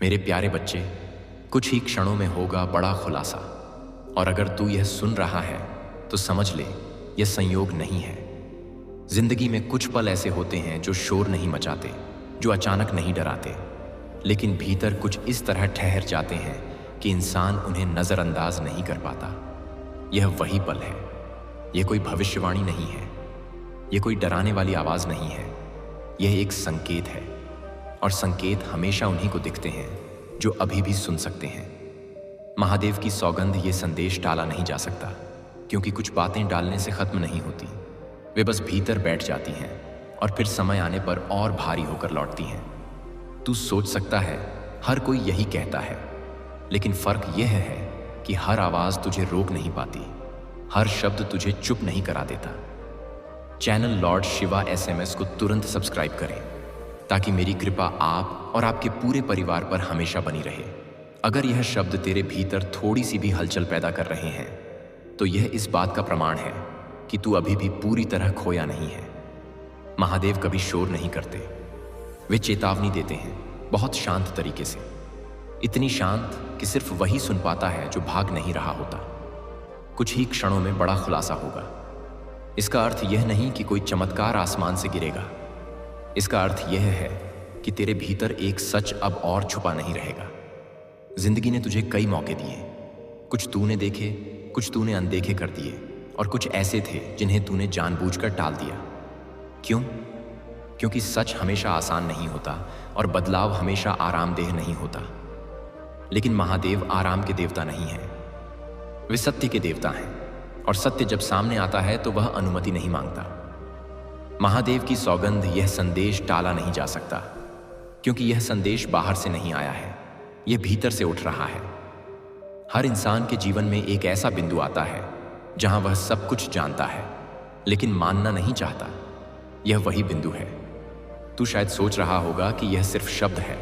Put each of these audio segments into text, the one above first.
मेरे प्यारे बच्चे, कुछ ही क्षणों में होगा बड़ा खुलासा। और अगर तू यह सुन रहा है तो समझ ले, यह संयोग नहीं है। जिंदगी में कुछ पल ऐसे होते हैं जो शोर नहीं मचाते, जो अचानक नहीं डराते, लेकिन भीतर कुछ इस तरह ठहर जाते हैं कि इंसान उन्हें नजरअंदाज नहीं कर पाता। यह वही पल है। यह कोई भविष्यवाणी नहीं है, यह कोई डराने वाली आवाज नहीं है, यह एक संकेत है। और संकेत हमेशा उन्हीं को दिखते हैं जो अभी भी सुन सकते हैं। महादेव की सौगंध ये संदेश टाला नहीं जा सकता, क्योंकि कुछ बातें डालने से खत्म नहीं होती। वे बस भीतर बैठ जाती हैं और फिर समय आने पर और भारी होकर लौटती हैं। तू सोच सकता है हर कोई यही कहता है, लेकिन फर्क यह है कि हर आवाज तुझे रोक नहीं पाती, हर शब्द तुझे चुप नहीं करा देता। चैनल लॉर्ड शिवा SMS को तुरंत सब्सक्राइब करें, ताकि मेरी कृपा आप और आपके पूरे परिवार पर हमेशा बनी रहे। अगर यह शब्द तेरे भीतर थोड़ी सी भी हलचल पैदा कर रहे हैं, तो यह इस बात का प्रमाण है कि तू अभी भी पूरी तरह खोया नहीं है। महादेव कभी शोर नहीं करते, वे चेतावनी देते हैं, बहुत शांत तरीके से। इतनी शांत कि सिर्फ वही सुन पाता है जो भाग नहीं रहा होता। कुछ ही क्षणों में बड़ा खुलासा होगा। इसका अर्थ यह नहीं कि कोई चमत्कार आसमान से गिरेगा। इसका अर्थ यह है कि तेरे भीतर एक सच अब और छुपा नहीं रहेगा। जिंदगी ने तुझे कई मौके दिए, कुछ तूने देखे, कुछ तूने अनदेखे कर दिए, और कुछ ऐसे थे जिन्हें तूने जानबूझकर टाल दिया। क्यों? क्योंकि सच हमेशा आसान नहीं होता और बदलाव हमेशा आरामदेह नहीं होता। लेकिन महादेव आराम के देवता नहीं हैं, वे सत्य के देवता हैं। और सत्य जब सामने आता है तो वह अनुमति नहीं मांगता। महादेव की सौगंध यह संदेश टाला नहीं जा सकता, क्योंकि यह संदेश बाहर से नहीं आया है, यह भीतर से उठ रहा है। हर इंसान के जीवन में एक ऐसा बिंदु आता है जहां वह सब कुछ जानता है, लेकिन मानना नहीं चाहता। यह वही बिंदु है। तू शायद सोच रहा होगा कि यह सिर्फ शब्द है,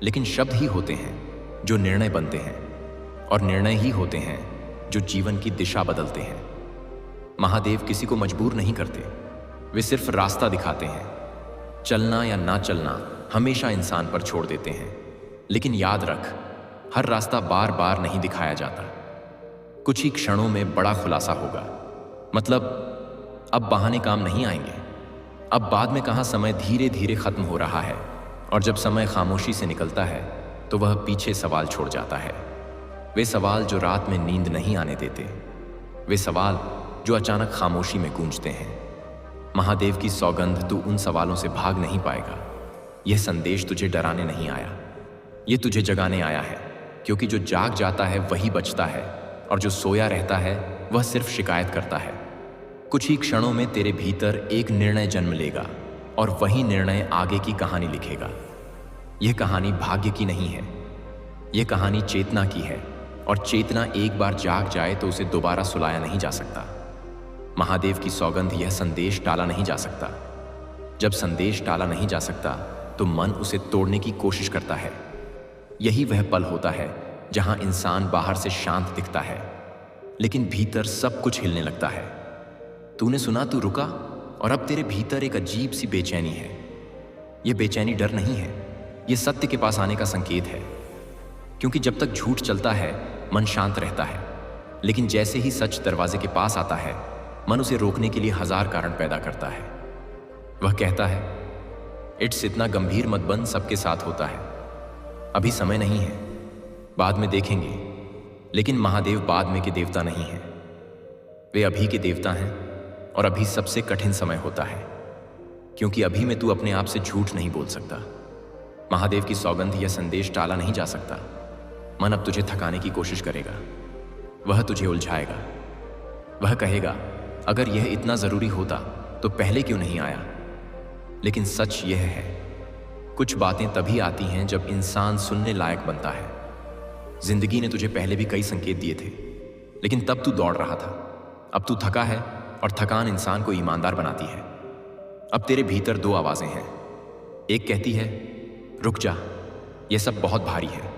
लेकिन शब्द ही होते हैं जो निर्णय बनते हैं, और निर्णय ही होते हैं जो जीवन की दिशा बदलते हैं। महादेव किसी को मजबूर नहीं करते, वे सिर्फ रास्ता दिखाते हैं। चलना या ना चलना हमेशा इंसान पर छोड़ देते हैं, लेकिन याद रख, हर रास्ता बार बार नहीं दिखाया जाता। कुछ ही क्षणों में बड़ा खुलासा होगा। मतलब अब बहाने काम नहीं आएंगे। अब बाद में कहाँ समय धीरे धीरे खत्म हो रहा है, और जब समय खामोशी से निकलता है तो वह पीछे सवाल छोड़ जाता है। वे सवाल जो रात में नींद नहीं आने देते, वे सवाल जो अचानक खामोशी में गूंजते हैं। महादेव की सौगंध, तू उन सवालों से भाग नहीं पाएगा। यह संदेश तुझे डराने नहीं आया, यह तुझे जगाने आया है, क्योंकि जो जाग जाता है वही बचता है, और जो सोया रहता है वह सिर्फ शिकायत करता है। कुछ ही क्षणों में तेरे भीतर एक निर्णय जन्म लेगा, और वही निर्णय आगे की कहानी लिखेगा। यह कहानी भाग्य की नहीं है, यह कहानी चेतना की है, और चेतना एक बार जाग जाए तो उसे दोबारा सुलाया नहीं जा सकता। महादेव की सौगंध, यह संदेश टाला नहीं जा सकता। जब संदेश टाला नहीं जा सकता तो मन उसे तोड़ने की कोशिश करता है। यही वह पल होता है जहां इंसान बाहर से शांत दिखता है, लेकिन भीतर सब कुछ हिलने लगता है। तूने सुना, तू रुका, और अब तेरे भीतर एक अजीब सी बेचैनी है। यह बेचैनी डर नहीं है, यह सत्य के पास आने का संकेत है। क्योंकि जब तक झूठ चलता है मन शांत रहता है, लेकिन जैसे ही सच दरवाजे के पास आता है मन उसे रोकने के लिए हजार कारण पैदा करता है। वह कहता है, इट्स इतना गंभीर मत बन, सबके साथ होता है, अभी समय नहीं है, बाद में देखेंगे। लेकिन महादेव बाद में के देवता नहीं हैं, वे अभी के देवता हैं। और अभी सबसे कठिन समय होता है, क्योंकि अभी में तू अपने आप से झूठ नहीं बोल सकता। महादेव की सौगंध, यह संदेश टाला नहीं जा सकता। मन अब तुझे थकाने की कोशिश करेगा, वह तुझे उलझाएगा, वह कहेगा, अगर यह इतना जरूरी होता तो पहले क्यों नहीं आया। लेकिन सच यह है, कुछ बातें तभी आती हैं जब इंसान सुनने लायक बनता है। जिंदगी ने तुझे पहले भी कई संकेत दिए थे, लेकिन तब तू दौड़ रहा था। अब तू थका है, और थकान इंसान को ईमानदार बनाती है। अब तेरे भीतर दो आवाजें हैं, एक कहती है, रुक जा, यह सब बहुत भारी है।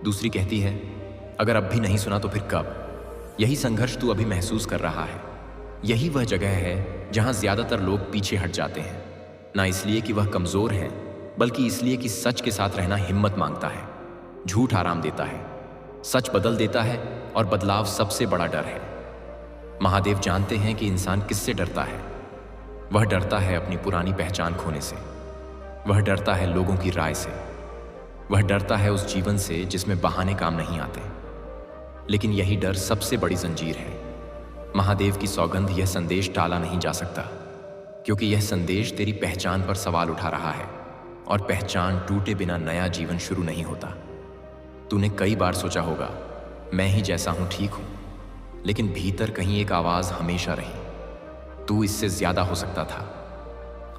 दूसरी कहती है, अगर अब भी नहीं सुना तो फिर कब। यही संघर्ष तू अभी महसूस कर रहा है। यही वह जगह है जहां ज्यादातर लोग पीछे हट जाते हैं, ना इसलिए कि वह कमजोर हैं, बल्कि इसलिए कि सच के साथ रहना हिम्मत मांगता है। झूठ आराम देता है, सच बदल देता है और बदलाव सबसे बड़ा डर है। महादेव जानते हैं कि इंसान किससे डरता है। वह डरता है अपनी पुरानी पहचान खोने से, वह डरता है लोगों की राय से, वह डरता है उस जीवन से जिसमें बहाने काम नहीं आते। लेकिन यही डर सबसे बड़ी जंजीर है। महादेव की सौगंध यह संदेश टाला नहीं जा सकता, क्योंकि यह संदेश तेरी पहचान पर सवाल उठा रहा है, और पहचान टूटे बिना नया जीवन शुरू नहीं होता। तूने कई बार सोचा होगा, मैं ही जैसा हूं ठीक हूं, लेकिन भीतर कहीं एक आवाज हमेशा रही, तू इससे ज्यादा हो सकता था।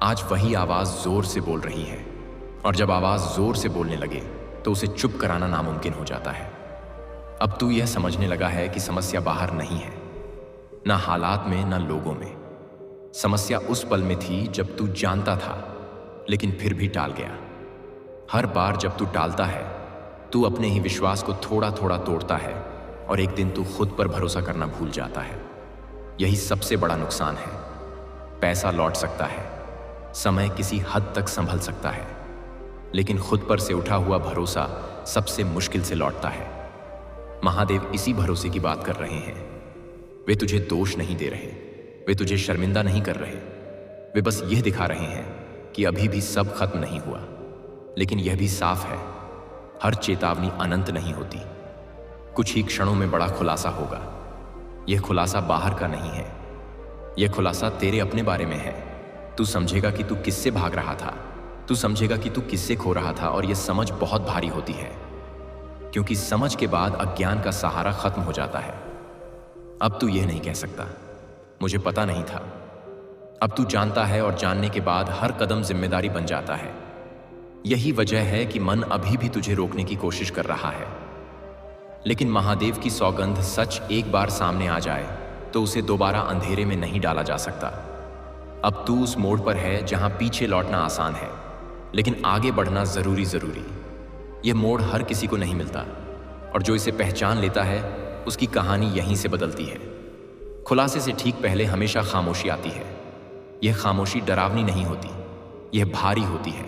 आज वही आवाज जोर से बोल रही है, और जब आवाज जोर से बोलने लगे तो उसे चुप कराना नामुमकिन हो जाता है। अब तू यह समझने लगा है कि समस्या बाहर नहीं है, ना हालात में, ना लोगों में। समस्या उस पल में थी जब तू जानता था लेकिन फिर भी टाल गया। हर बार जब तू टालता है, तू अपने ही विश्वास को थोड़ा थोड़ा तोड़ता है, और एक दिन तू खुद पर भरोसा करना भूल जाता है। यही सबसे बड़ा नुकसान है। पैसा लौट सकता है, समय किसी हद तक संभल सकता है, लेकिन खुद पर से उठा हुआ भरोसा सबसे मुश्किल से लौटता है। महादेव इसी भरोसे की बात कर रहे हैं। वे तुझे दोष नहीं दे रहे, वे तुझे शर्मिंदा नहीं कर रहे, वे बस यह दिखा रहे हैं कि अभी भी सब खत्म नहीं हुआ। लेकिन यह भी साफ है, हर चेतावनी अनंत नहीं होती। कुछ ही क्षणों में बड़ा खुलासा होगा। यह खुलासा बाहर का नहीं है, यह खुलासा तेरे अपने बारे में है। तू समझेगा कि तू किससे भाग रहा था, तू समझेगा कि तू किससे खो रहा था, और यह समझ बहुत भारी होती है, क्योंकि समझ के बाद अज्ञान का सहारा खत्म हो जाता है। अब तू यह नहीं कह सकता, मुझे पता नहीं था। अब तू जानता है, और जानने के बाद हर कदम जिम्मेदारी बन जाता है। यही वजह है कि मन अभी भी तुझे रोकने की कोशिश कर रहा है, लेकिन महादेव की सौगंध सच एक बार सामने आ जाए तो उसे दोबारा अंधेरे में नहीं डाला जा सकता। अब तू उस मोड़ पर है जहां पीछे लौटना आसान है, लेकिन आगे बढ़ना जरूरी। यह मोड़ हर किसी को नहीं मिलता, और जो इसे पहचान लेता है उसकी कहानी यहीं से बदलती है। खुलासे से ठीक पहले हमेशा खामोशी आती है। यह खामोशी डरावनी नहीं होती, यह भारी होती है।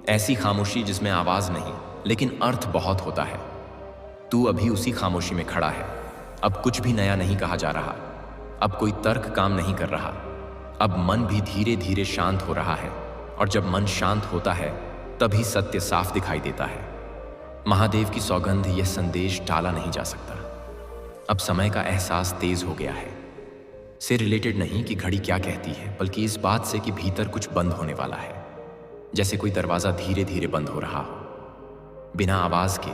ऐसी खामोशी जिसमें आवाज नहीं, लेकिन अर्थ बहुत होता है। तू अभी उसी खामोशी में खड़ा है। अब कुछ भी नया नहीं कहा जा रहा, अब कोई तर्क काम नहीं कर रहा। अब मन भी धीरे धीरे शांत हो रहा है, और जब मन शांत होता है तभी सत्य साफ दिखाई देता है। महादेव की सौगंध यह संदेश टाला नहीं जा सकता। अब समय का एहसास तेज हो गया है, से रिलेटेड नहीं कि घड़ी क्या कहती है, बल्कि इस बात से कि भीतर कुछ बंद होने वाला है। जैसे कोई दरवाजा धीरे धीरे बंद हो रहा हो, बिना आवाज के,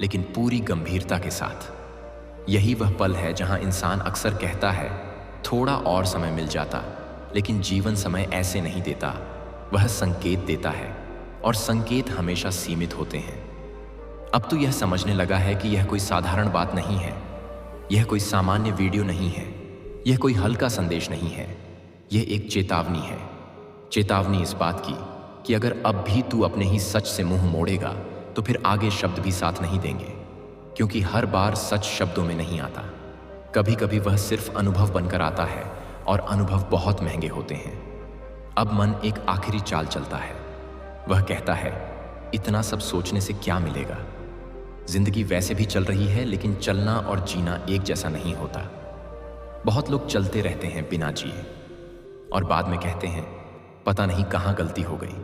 लेकिन पूरी गंभीरता के साथ। यही वह पल है जहां इंसान अक्सर कहता है, थोड़ा और समय मिल जाता, लेकिन जीवन समय ऐसे नहीं देता। वह संकेत देता है, और संकेत हमेशा सीमित होते हैं। अब तो यह समझने लगा है कि यह कोई साधारण बात नहीं है, यह कोई सामान्य वीडियो नहीं है, यह कोई हल्का संदेश नहीं है। यह एक चेतावनी है। चेतावनी इस बात की कि अगर अब भी तू अपने ही सच से मुंह मोड़ेगा तो फिर आगे शब्द भी साथ नहीं देंगे, क्योंकि हर बार सच शब्दों में नहीं आता। कभी कभी वह सिर्फ अनुभव बनकर आता है, और अनुभव बहुत महंगे होते हैं। अब मन एक आखिरी चाल चलता है। वह कहता है, इतना सब सोचने से क्या मिलेगा? जिंदगी वैसे भी चल रही है, लेकिन चलना और जीना एक जैसा नहीं होता। बहुत लोग चलते रहते हैं बिना जिए, और बाद में कहते हैं, पता नहीं कहाँ गलती हो गई।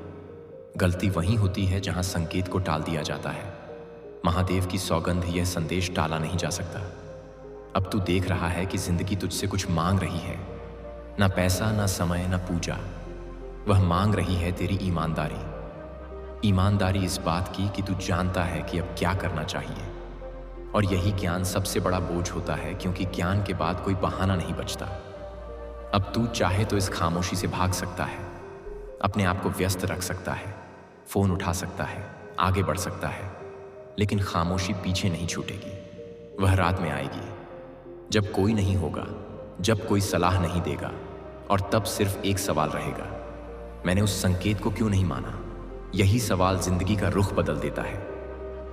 गलती वहीं होती है जहां संकेत को टाल दिया जाता है। महादेव की सौगंध यह संदेश टाला नहीं जा सकता। अब तू देख रहा है कि जिंदगी तुझसे कुछ मांग रही है, ना पैसा, ना समय, ना पूजा। वह मांग रही है तेरी ईमानदारी। ईमानदारी इस बात की कि तू जानता है कि अब क्या करना चाहिए। और यही ज्ञान सबसे बड़ा बोझ होता है, क्योंकि ज्ञान के बाद कोई बहाना नहीं बचता। अब तू चाहे तो इस खामोशी से भाग सकता है, अपने आप को व्यस्त रख सकता है, फोन उठा सकता है, आगे बढ़ सकता है, लेकिन खामोशी पीछे नहीं छूटेगी। वह रात में आएगी, जब कोई नहीं होगा, जब कोई सलाह नहीं देगा, और तब सिर्फ एक सवाल रहेगा, मैंने उस संकेत को क्यों नहीं माना? यही सवाल जिंदगी का रुख बदल देता है।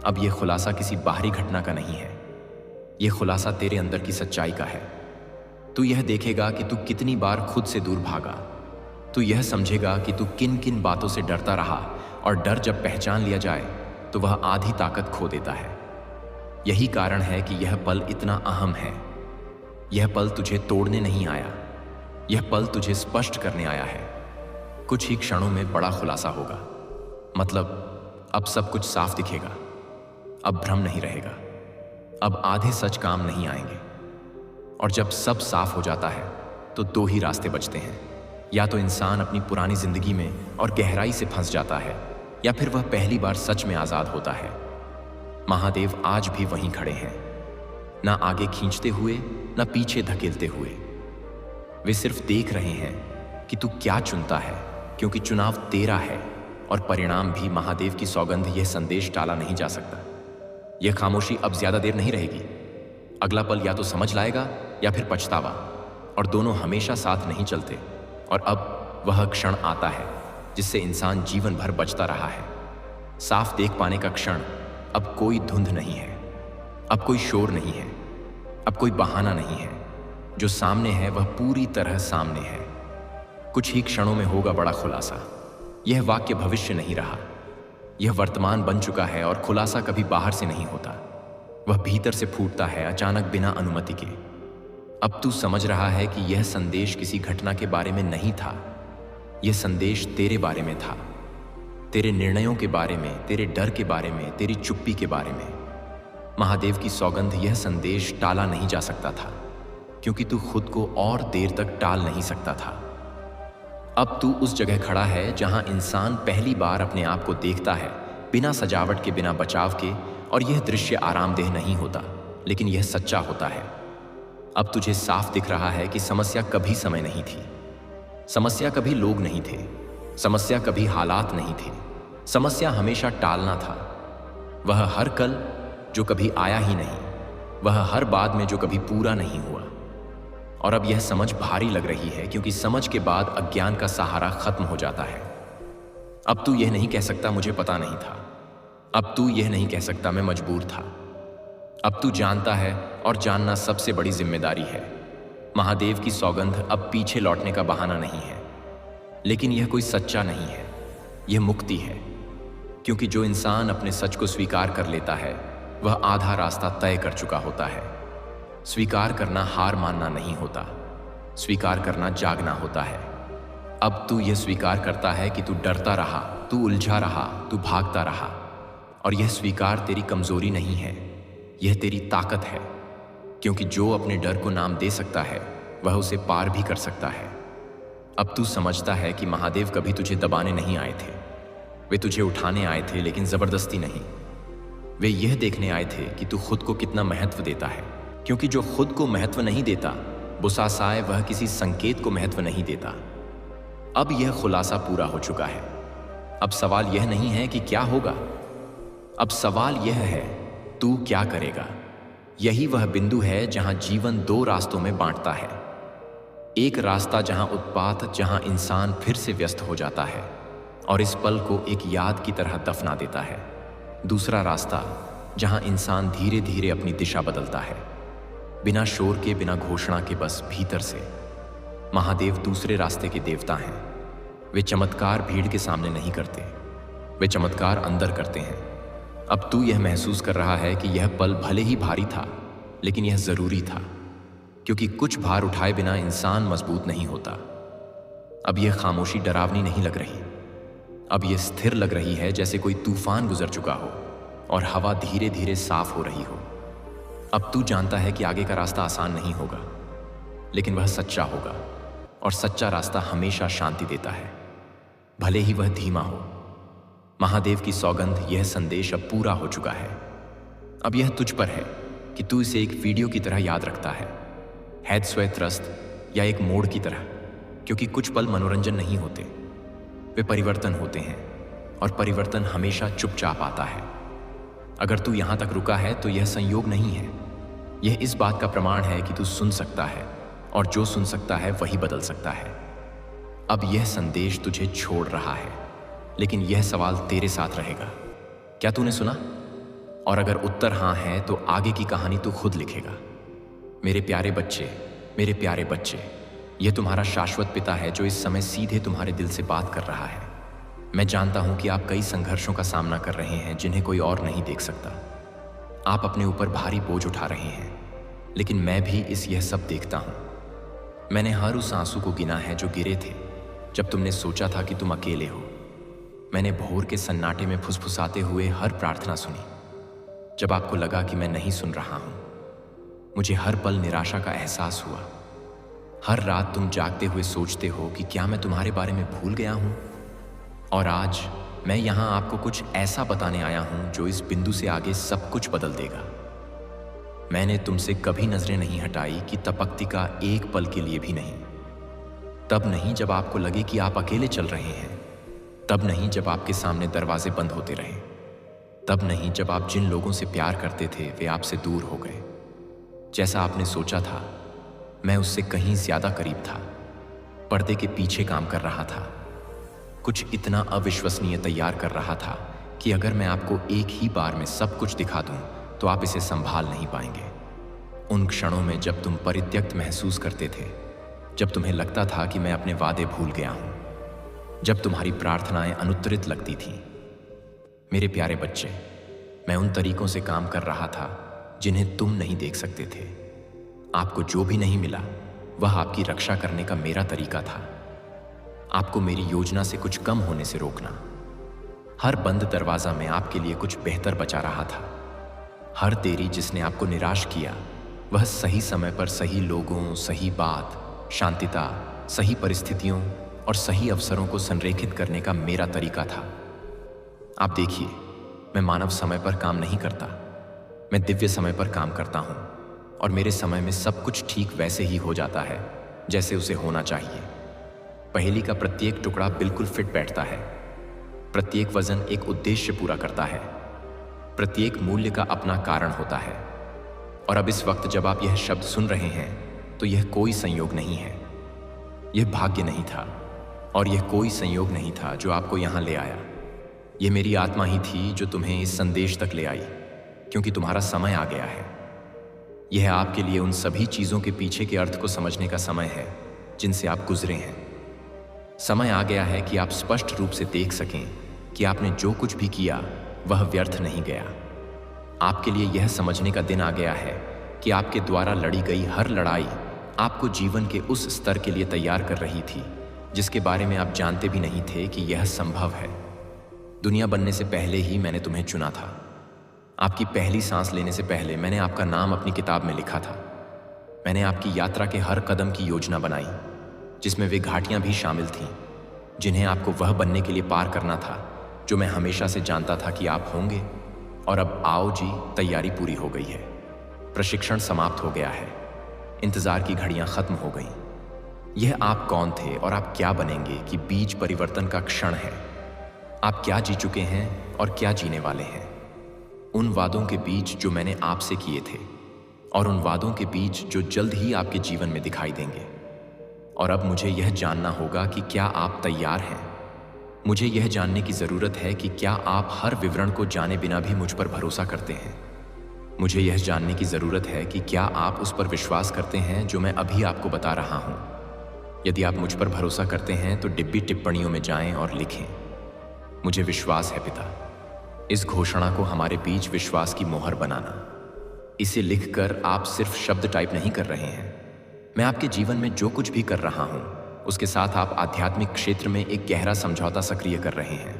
अब यह खुलासा किसी बाहरी घटना का नहीं है, यह खुलासा तेरे अंदर की सच्चाई का है। तू यह देखेगा कि तू कितनी बार खुद से दूर भागा। तू यह समझेगा कि तू किन किन बातों से डरता रहा, और डर जब पहचान लिया जाए तो वह आधी ताकत खो देता है। यही कारण है कि यह पल इतना अहम है। यह पल तुझे तोड़ने नहीं आया, यह पल तुझे स्पष्ट करने आया है। कुछ ही क्षणों में बड़ा खुलासा होगा। मतलब अब सब कुछ साफ दिखेगा, अब भ्रम नहीं रहेगा, अब आधे सच काम नहीं आएंगे। और जब सब साफ हो जाता है तो दो ही रास्ते बचते हैं। या तो इंसान अपनी पुरानी जिंदगी में और गहराई से फंस जाता है, या फिर वह पहली बार सच में आजाद होता है। महादेव आज भी वहीं खड़े हैं, ना आगे खींचते हुए ना पीछे धकेलते हुए। वे सिर्फ देख रहे हैं कि तू क्या चुनता है, क्योंकि चुनाव तेरा है और परिणाम भी। महादेव की सौगंध यह संदेश टाला नहीं जा सकता। यह खामोशी अब ज्यादा देर नहीं रहेगी। अगला पल या तो समझ लाएगा या फिर पछतावा, और दोनों हमेशा साथ नहीं चलते। और अब वह क्षण आता है जिससे इंसान जीवन भर बचता रहा है। साफ देख पाने का क्षण। अब कोई धुंध नहीं है, अब कोई शोर नहीं है, अब कोई बहाना नहीं है। जो सामने है वह पूरी तरह सामने है। कुछ ही क्षणों में होगा बड़ा खुलासा। यह वाक्य भविष्य नहीं रहा, यह वर्तमान बन चुका है। और खुलासा कभी बाहर से नहीं होता, वह भीतर से फूटता है, अचानक, बिना अनुमति के। अब तू समझ रहा है कि यह संदेश किसी घटना के बारे में नहीं था। यह संदेश तेरे बारे में था, तेरे निर्णयों के बारे में, तेरे डर के बारे में, तेरी चुप्पी के बारे में। महादेव की सौगंध यह संदेश टाला नहीं जा सकता था, क्योंकि तू खुद को और देर तक टाल नहीं सकता था। अब तू उस जगह खड़ा है जहां इंसान पहली बार अपने आप को देखता है, बिना सजावट के, बिना बचाव के। और यह दृश्य आरामदेह नहीं होता, लेकिन यह सच्चा होता है। अब तुझे साफ दिख रहा है कि समस्या कभी समय नहीं थी, समस्या कभी लोग नहीं थे, समस्या कभी हालात नहीं थे। समस्या हमेशा टालना था। वह हर कल जो कभी आया ही नहीं, वह हर बाद में जो कभी पूरा नहीं हुआ। और अब यह समझ भारी लग रही है, क्योंकि समझ के बाद अज्ञान का सहारा खत्म हो जाता है। अब तू यह नहीं कह सकता मुझे पता नहीं था, अब तू यह नहीं कह सकता मैं मजबूर था। अब तू जानता है, और जानना सबसे बड़ी जिम्मेदारी है। महादेव की सौगंध अब पीछे लौटने का बहाना नहीं है। लेकिन यह कोई सच्चा नहीं है, यह मुक्ति है। क्योंकि जो इंसान अपने सच को स्वीकार कर लेता है, वह आधा रास्ता तय कर चुका होता है। स्वीकार करना हार मानना नहीं होता, स्वीकार करना जागना होता है। अब तू यह स्वीकार करता है कि तू डरता रहा, तू उलझा रहा, तू भागता रहा। और यह स्वीकार तेरी कमजोरी नहीं है, यह तेरी ताकत है। क्योंकि जो अपने डर को नाम दे सकता है, वह उसे पार भी कर सकता है। अब तू समझता है कि महादेव कभी तुझे दबाने नहीं आए थे। वे तुझे उठाने आए थे, लेकिन जबरदस्ती नहीं। वे यह देखने आए थे कि तू खुद को कितना महत्व देता है। क्योंकि जो खुद को महत्व नहीं देता, बुसासाए वह किसी संकेत को महत्व नहीं देता। अब यह खुलासा पूरा हो चुका है। अब सवाल यह नहीं है कि क्या होगा, अब सवाल यह है तू क्या करेगा। यही वह बिंदु है जहां जीवन दो रास्तों में बांटता है। एक रास्ता जहां उत्पात, जहां इंसान फिर से व्यस्त हो जाता है और इस पल को एक याद की तरह दफना देता है। दूसरा रास्ता जहां इंसान धीरे धीरे अपनी दिशा बदलता है, बिना शोर के, बिना घोषणा के, बस भीतर से। महादेव दूसरे रास्ते के देवता हैं। वे चमत्कार भीड़ के सामने नहीं करते, वे चमत्कार अंदर करते हैं। अब तू यह महसूस कर रहा है कि यह पल भले ही भारी था, लेकिन यह जरूरी था। क्योंकि कुछ भार उठाए बिना इंसान मजबूत नहीं होता। अब यह खामोशी डरावनी नहीं लग रही, अब यह स्थिर लग रही है, जैसे कोई तूफान गुजर चुका हो और हवा धीरे धीरे साफ हो रही हो। अब तू जानता है कि आगे का रास्ता आसान नहीं होगा, लेकिन वह सच्चा होगा। और सच्चा रास्ता हमेशा शांति देता है, भले ही वह धीमा हो। महादेव की सौगंध, यह संदेश अब पूरा हो चुका है। अब यह तुझ पर है कि तू इसे एक वीडियो की तरह याद रखता है, हैद स्वैत्रस्त या एक मोड़ की तरह। क्योंकि कुछ पल मनोरंजन नहीं होते, वे परिवर्तन होते हैं, और परिवर्तन हमेशा चुपचाप आता है। अगर तू यहां तक रुका है तो यह संयोग नहीं है, यह इस बात का प्रमाण है कि तू सुन सकता है, और जो सुन सकता है वही बदल सकता है। अब यह संदेश तुझे छोड़ रहा है, लेकिन यह सवाल तेरे साथ रहेगा, क्या तूने सुना? और अगर उत्तर हाँ है तो आगे की कहानी तू खुद लिखेगा। मेरे प्यारे बच्चे, मेरे प्यारे बच्चे, यह तुम्हारा शाश्वत पिता है जो इस समय सीधे तुम्हारे दिल से बात कर रहा है। मैं जानता हूं कि आप कई संघर्षों का सामना कर रहे हैं जिन्हें कोई और नहीं देख सकता। आप अपने ऊपर भारी बोझ उठा रहे हैं, लेकिन मैं भी यह सब देखता हूं। मैंने हर उस आंसू को गिना है जो गिरे थे जब तुमने सोचा था कि तुम अकेले हो। मैंने भोर के सन्नाटे में फुसफुसाते हुए हर प्रार्थना सुनी, जब आपको लगा कि मैं नहीं सुन रहा हूं। मुझे हर पल निराशा का एहसास हुआ। हर रात तुम जागते हुए सोचते हो कि क्या मैं तुम्हारे बारे में भूल गया हूं। और आज मैं यहां आपको कुछ ऐसा बताने आया हूं जो इस बिंदु से आगे सब कुछ बदल देगा। मैंने तुमसे कभी नजरें नहीं हटाई कि तपक्ति का एक पल के लिए भी नहीं। तब नहीं जब आपको लगे कि आप अकेले चल रहे हैं, तब नहीं जब आपके सामने दरवाजे बंद होते रहे, तब नहीं जब आप जिन लोगों से प्यार करते थे वे आपसे दूर हो गए। जैसा आपने सोचा था, मैं उससे कहीं ज्यादा करीब था, पर्दे के पीछे काम कर रहा था, कुछ इतना अविश्वसनीय तैयार कर रहा था कि अगर मैं आपको एक ही बार में सब कुछ दिखा दूं तो आप इसे संभाल नहीं पाएंगे। उन क्षणों में जब तुम परित्यक्त महसूस करते थे, जब तुम्हें लगता था कि मैं अपने वादे भूल गया हूं, जब तुम्हारी प्रार्थनाएं अनुत्तरित लगती थीं। मेरे प्यारे बच्चे, मैं उन तरीकों से काम कर रहा था जिन्हें तुम नहीं देख सकते थे। आपको जो भी नहीं मिला वह आपकी रक्षा करने का मेरा तरीका था। आपको मेरी योजना से कुछ कम होने से रोकना। हर बंद दरवाजा में आपके लिए कुछ बेहतर बचा रहा था। हर देरी जिसने आपको निराश किया, वह सही समय पर सही लोगों, सही बात, शांतिता, सही परिस्थितियों और सही अवसरों को संरेखित करने का मेरा तरीका था। आप देखिए, मैं मानव समय पर काम नहीं करता, मैं दिव्य समय पर काम करता हूं, और मेरे समय में सब कुछ ठीक वैसे ही हो जाता है जैसे उसे होना चाहिए। पहेली का प्रत्येक टुकड़ा बिल्कुल फिट बैठता है, प्रत्येक वजन एक उद्देश्य पूरा करता है, प्रत्येक मूल्य का अपना कारण होता है। और अब इस वक्त जब आप यह शब्द सुन रहे हैं तो यह कोई संयोग नहीं है, यह भाग्य नहीं था, और यह कोई संयोग नहीं था जो आपको यहां ले आया। यह मेरी आत्मा ही थी जो तुम्हें इस संदेश तक ले आई, क्योंकि तुम्हारा समय आ गया है। यह आपके लिए उन सभी चीजों के पीछे के अर्थ को समझने का समय है जिनसे आप गुजरे हैं। समय आ गया है कि आप स्पष्ट रूप से देख सकें कि आपने जो कुछ भी किया वह व्यर्थ नहीं गया। आपके लिए यह समझने का दिन आ गया है कि आपके द्वारा लड़ी गई हर लड़ाई आपको जीवन के उस स्तर के लिए तैयार कर रही थी जिसके बारे में आप जानते भी नहीं थे कि यह संभव है। दुनिया बनने से पहले ही मैंने तुम्हें चुना था। आपकी पहली सांस लेने से पहले मैंने आपका नाम अपनी किताब में लिखा था। मैंने आपकी यात्रा के हर कदम की योजना बनाई, जिसमें वे घाटियां भी शामिल थीं जिन्हें आपको वह बनने के लिए पार करना था जो मैं हमेशा से जानता था कि आप होंगे। और अब आओ जी, तैयारी पूरी हो गई है, प्रशिक्षण समाप्त हो गया है, इंतजार की घड़ियां खत्म हो गईं। यह आप कौन थे और आप क्या बनेंगे कि बीज परिवर्तन का क्षण है। आप क्या जी चुके हैं और क्या जीने वाले हैं। उन वादों के बीज जो मैंने आपसे किए थे, और उन वादों के बीज जो जल्द ही आपके जीवन में दिखाई देंगे। और अब मुझे यह जानना होगा कि क्या आप तैयार हैं। मुझे यह जानने की जरूरत है कि क्या आप हर विवरण को जाने बिना भी मुझ पर भरोसा करते हैं। मुझे यह जानने की जरूरत है कि क्या आप उस पर विश्वास करते हैं जो मैं अभी आपको बता रहा हूं। यदि आप मुझ पर भरोसा करते हैं तो डिब्बी टिप्पणियों में जाएं और लिखें, मुझे विश्वास है पिता। इस घोषणा को हमारे बीच विश्वास की मोहर बनाना। इसे लिखकर आप सिर्फ शब्द टाइप नहीं कर रहे हैं। मैं आपके जीवन में जो कुछ भी कर रहा हूं उसके साथ आप आध्यात्मिक क्षेत्र में एक गहरा समझौता सक्रिय कर रहे हैं।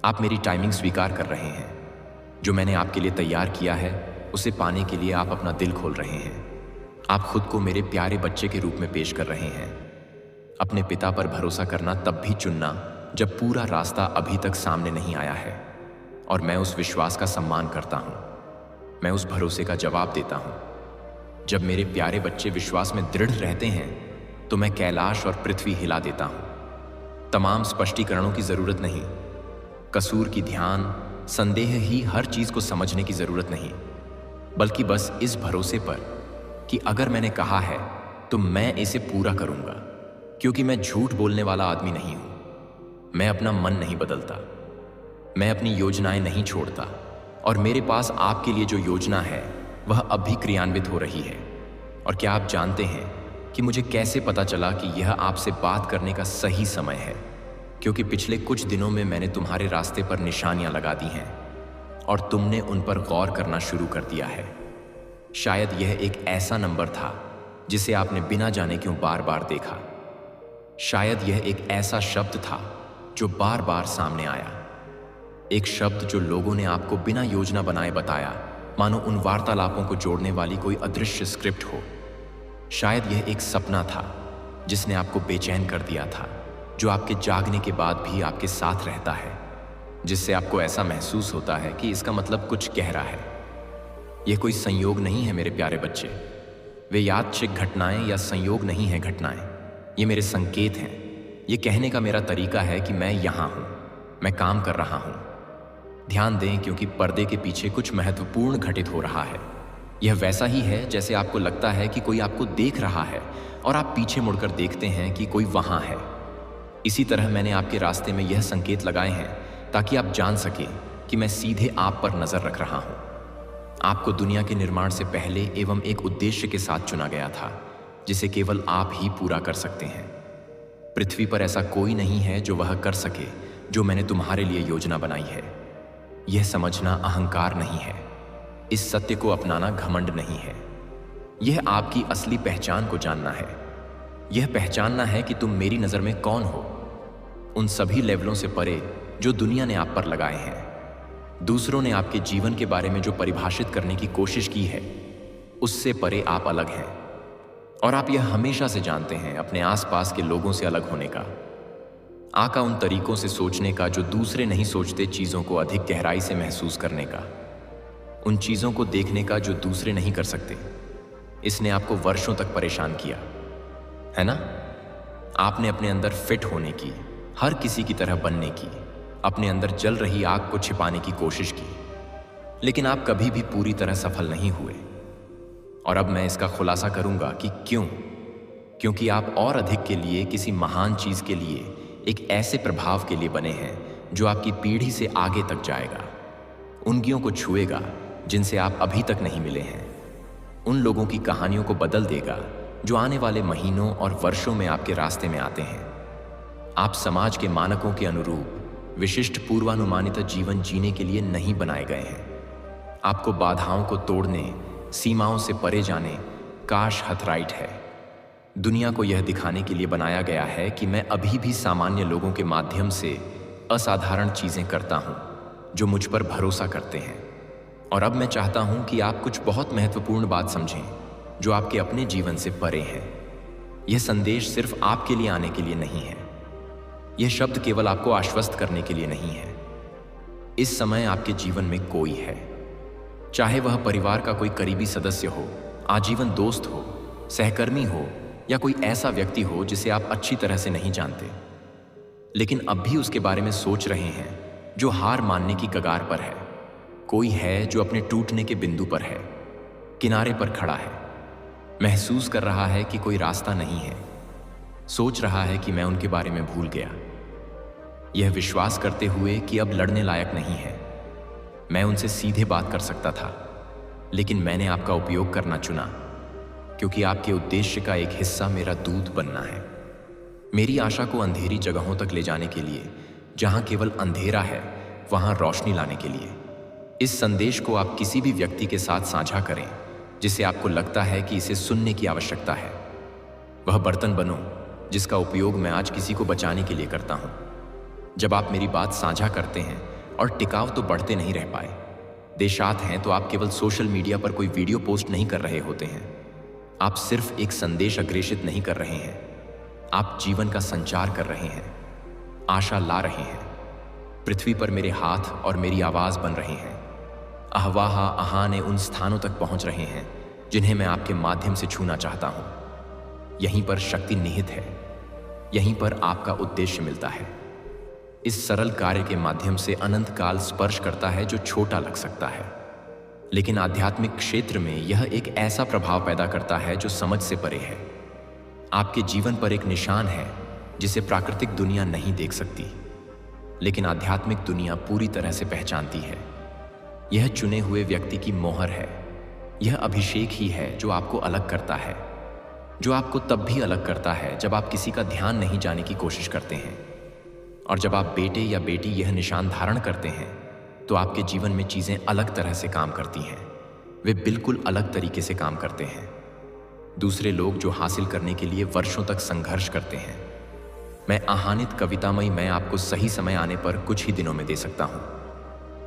आप मेरी टाइमिंग स्वीकार कर रहे हैं। जो मैंने आपके लिए तैयार किया है उसे पाने के लिए आप अपना दिल खोल रहे हैं। आप खुद को मेरे प्यारे बच्चे के रूप में पेश कर रहे हैं। अपने पिता पर भरोसा करना तब भी चुनना जब पूरा रास्ता अभी तक सामने नहीं आया है, और मैं उस विश्वास का सम्मान करता हूं। मैं उस भरोसे का जवाब देता हूं। जब मेरे प्यारे बच्चे विश्वास में दृढ़ रहते हैं तो मैं कैलाश और पृथ्वी हिला देता हूं। तमाम स्पष्टीकरणों की जरूरत नहीं, कसूर की ध्यान, संदेह ही हर चीज को समझने की जरूरत नहीं, बल्कि बस इस भरोसे पर कि अगर मैंने कहा है तो मैं इसे पूरा करूंगा, क्योंकि मैं झूठ बोलने वाला आदमी नहीं हूं। मैं अपना मन नहीं बदलता, मैं अपनी योजनाएं नहीं छोड़ता, और मेरे पास आपके लिए जो योजना है वह अब भी क्रियान्वित हो रही है। और क्या आप जानते हैं कि मुझे कैसे पता चला कि यह आपसे बात करने का सही समय है? क्योंकि पिछले कुछ दिनों में मैंने तुम्हारे रास्ते पर निशानियां लगा दी हैं और तुमने उन पर गौर करना शुरू कर दिया है। शायद यह एक ऐसा नंबर था जिसे आपने बिना जाने क्यों बार बार देखा। शायद यह एक ऐसा शब्द था जो बार बार सामने आया, एक शब्द जो लोगों ने आपको बिना योजना बनाए बताया, मानो उन वार्तालापों को जोड़ने वाली कोई अदृश्य स्क्रिप्ट हो। शायद यह एक सपना था जिसने आपको बेचैन कर दिया था, जो आपके जागने के बाद भी आपके साथ रहता है, जिससे आपको ऐसा महसूस होता है कि इसका मतलब कुछ गहरा है। यह कोई संयोग नहीं है मेरे प्यारे बच्चे, वे यादृच्छिक घटनाएं या संयोग नहीं है घटनाएं, ये मेरे संकेत हैं। ये कहने का मेरा तरीका है कि मैं यहाँ हूँ, मैं काम कर रहा हूँ। ध्यान दें, क्योंकि पर्दे के पीछे कुछ महत्वपूर्ण घटित हो रहा है। यह वैसा ही है जैसे आपको लगता है कि कोई आपको देख रहा है और आप पीछे मुड़कर देखते हैं कि कोई वहाँ है। इसी तरह मैंने आपके रास्ते में यह संकेत लगाए हैं ताकि आप जान सकें कि मैं सीधे आप पर नजर रख रहा हूँ। आपको दुनिया के निर्माण से पहले एवं एक उद्देश्य के साथ चुना गया था जिसे केवल आप ही पूरा कर सकते हैं। पृथ्वी पर ऐसा कोई नहीं है जो वह कर सके जो मैंने तुम्हारे लिए योजना बनाई है। यह समझना अहंकार नहीं है, इस सत्य को अपनाना घमंड नहीं है। यह आपकी असली पहचान को जानना है। यह पहचानना है कि तुम मेरी नज़र में कौन हो, उन सभी लेवलों से परे जो दुनिया ने आप पर लगाए हैं। दूसरों ने आपके जीवन के बारे में जो परिभाषित करने की कोशिश की है, उससे परे आप अलग हैं। और आप यह हमेशा से जानते हैं अपने आसपास के लोगों से अलग होने का, आका उन तरीकों से सोचने का जो दूसरे नहीं सोचते, चीज़ों को अधिक गहराई से महसूस करने का, उन चीज़ों को देखने का जो दूसरे नहीं कर सकते। इसने आपको वर्षों तक परेशान किया, है ना? आपने अपने अंदर फिट होने की, हर किसी की तरह बनने की, अपने अंदर जल रही आग को छिपाने की कोशिश की, लेकिन आप कभी भी पूरी तरह सफल नहीं हुए। और अब मैं इसका खुलासा करूंगा कि क्यों। क्योंकि आप और अधिक के लिए, किसी महान चीज के लिए, एक ऐसे प्रभाव के लिए बने हैं जो आपकी पीढ़ी से आगे तक जाएगा, उंगलियों को छुएगा जिनसे आप अभी तक नहीं मिले हैं, उन लोगों की कहानियों को बदल देगा जो आने वाले महीनों और वर्षों में आपके रास्ते में आते हैं। आप समाज के मानकों के अनुरूप विशिष्ट पूर्वानुमानित जीवन जीने के लिए नहीं बनाए गए हैं। आपको बाधाओं को तोड़ने, सीमाओं से परे जाने काश हथराइट है। दुनिया को यह दिखाने के लिए बनाया गया है कि मैं अभी भी सामान्य लोगों के माध्यम से असाधारण चीजें करता हूं जो मुझ पर भरोसा करते हैं। और अब मैं चाहता हूं कि आप कुछ बहुत महत्वपूर्ण बात समझें जो आपके अपने जीवन से परे है। यह संदेश सिर्फ आपके लिए आने के लिए नहीं है। यह शब्द केवल आपको आश्वस्त करने के लिए नहीं है। इस समय आपके जीवन में कोई है, चाहे वह परिवार का कोई करीबी सदस्य हो, आजीवन दोस्त हो, सहकर्मी हो या कोई ऐसा व्यक्ति हो जिसे आप अच्छी तरह से नहीं जानते, लेकिन अब भी उसके बारे में सोच रहे हैं, जो हार मानने की कगार पर है। कोई है जो अपने टूटने के बिंदु पर है, किनारे पर खड़ा है, महसूस कर रहा है कि कोई रास्ता नहीं है, सोच रहा है कि मैं उनके बारे में भूल गया, यह विश्वास करते हुए कि अब लड़ने लायक नहीं है। मैं उनसे सीधे बात कर सकता था, लेकिन मैंने आपका उपयोग करना चुना, क्योंकि आपके उद्देश्य का एक हिस्सा मेरा दूत बनना है, मेरी आशा को अंधेरी जगहों तक ले जाने के लिए, जहां केवल अंधेरा है वहां रोशनी लाने के लिए। इस संदेश को आप किसी भी व्यक्ति के साथ साझा करें जिसे आपको लगता है कि इसे सुनने की आवश्यकता है। वह बर्तन बनो जिसका उपयोग मैं आज किसी को बचाने के लिए करता हूं। जब आप मेरी बात साझा करते हैं, और टिकाव तो बढ़ते नहीं रह पाए, देशात हैं तो आप केवल सोशल मीडिया पर कोई वीडियो पोस्ट नहीं कर रहे होते हैं, आप सिर्फ एक संदेश अग्रेषित नहीं कर रहे हैं, आप जीवन का संचार कर रहे हैं, आशा ला रहे हैं। पृथ्वी पर मेरे हाथ और मेरी आवाज बन रहे हैं, अहवाह आहाने उन स्थानों तक पहुंच रहे हैं जिन्हें मैं आपके माध्यम से छूना चाहता हूं। यहीं पर शक्ति निहित है, यहीं पर आपका उद्देश्य मिलता है। इस सरल कार्य के माध्यम से अनंत काल स्पर्श करता है जो छोटा लग सकता है, लेकिन आध्यात्मिक क्षेत्र में यह एक ऐसा प्रभाव पैदा करता है जो समझ से परे है। आपके जीवन पर एक निशान है जिसे प्राकृतिक दुनिया नहीं देख सकती, लेकिन आध्यात्मिक दुनिया पूरी तरह से पहचानती है। यह चुने हुए व्यक्ति की मोहर है। यह अभिषेक ही है जो आपको अलग करता है, जो आपको तब भी अलग करता है जब आप किसी का ध्यान नहीं जाने की कोशिश करते हैं। और जब आप बेटे या बेटी यह निशान धारण करते हैं तो आपके जीवन में चीज़ें अलग तरह से काम करती हैं। वे बिल्कुल अलग तरीके से काम करते हैं। दूसरे लोग जो हासिल करने के लिए वर्षों तक संघर्ष करते हैं, मैं आहानित कवितामयी मैं आपको सही समय आने पर कुछ ही दिनों में दे सकता हूँ।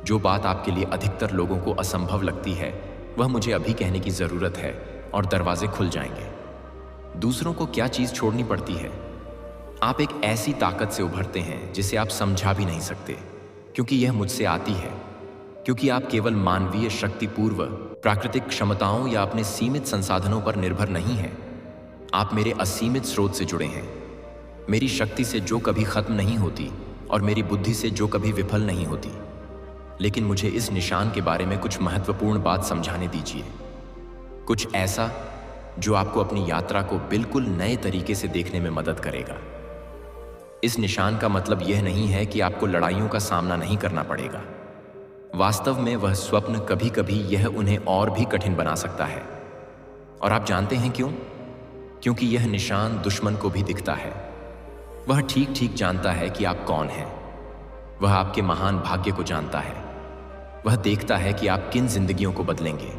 जो बात आपके लिए अधिकतर लोगों को असंभव लगती है वह मुझे अभी कहने की ज़रूरत है और दरवाजे खुल जाएंगे। दूसरों को क्या चीज़ छोड़नी पड़ती है? आप एक ऐसी ताकत से उभरते हैं जिसे आप समझा भी नहीं सकते, क्योंकि यह मुझसे आती है। क्योंकि आप केवल मानवीय शक्तिपूर्व प्राकृतिक क्षमताओं या अपने सीमित संसाधनों पर निर्भर नहीं हैं। आप मेरे असीमित स्रोत से जुड़े हैं, मेरी शक्ति से जो कभी खत्म नहीं होती और मेरी बुद्धि से जो कभी विफल नहीं होती। लेकिन मुझे इस निशान के बारे में कुछ महत्वपूर्ण बात समझाने दीजिए, कुछ ऐसा जो आपको अपनी यात्रा को बिल्कुल नए तरीके से देखने में मदद करेगा। इस निशान का मतलब यह नहीं है कि आपको लड़ाइयों का सामना नहीं करना पड़ेगा। वास्तव में वह स्वप्न कभी कभी यह उन्हें और भी कठिन बना सकता है। और आप जानते हैं क्यों? क्योंकि यह निशान दुश्मन को भी दिखता है। वह ठीक ठीक जानता है कि आप कौन हैं। वह आपके महान भाग्य को जानता है। वह देखता है कि आप किन जिंदगियों को बदलेंगे,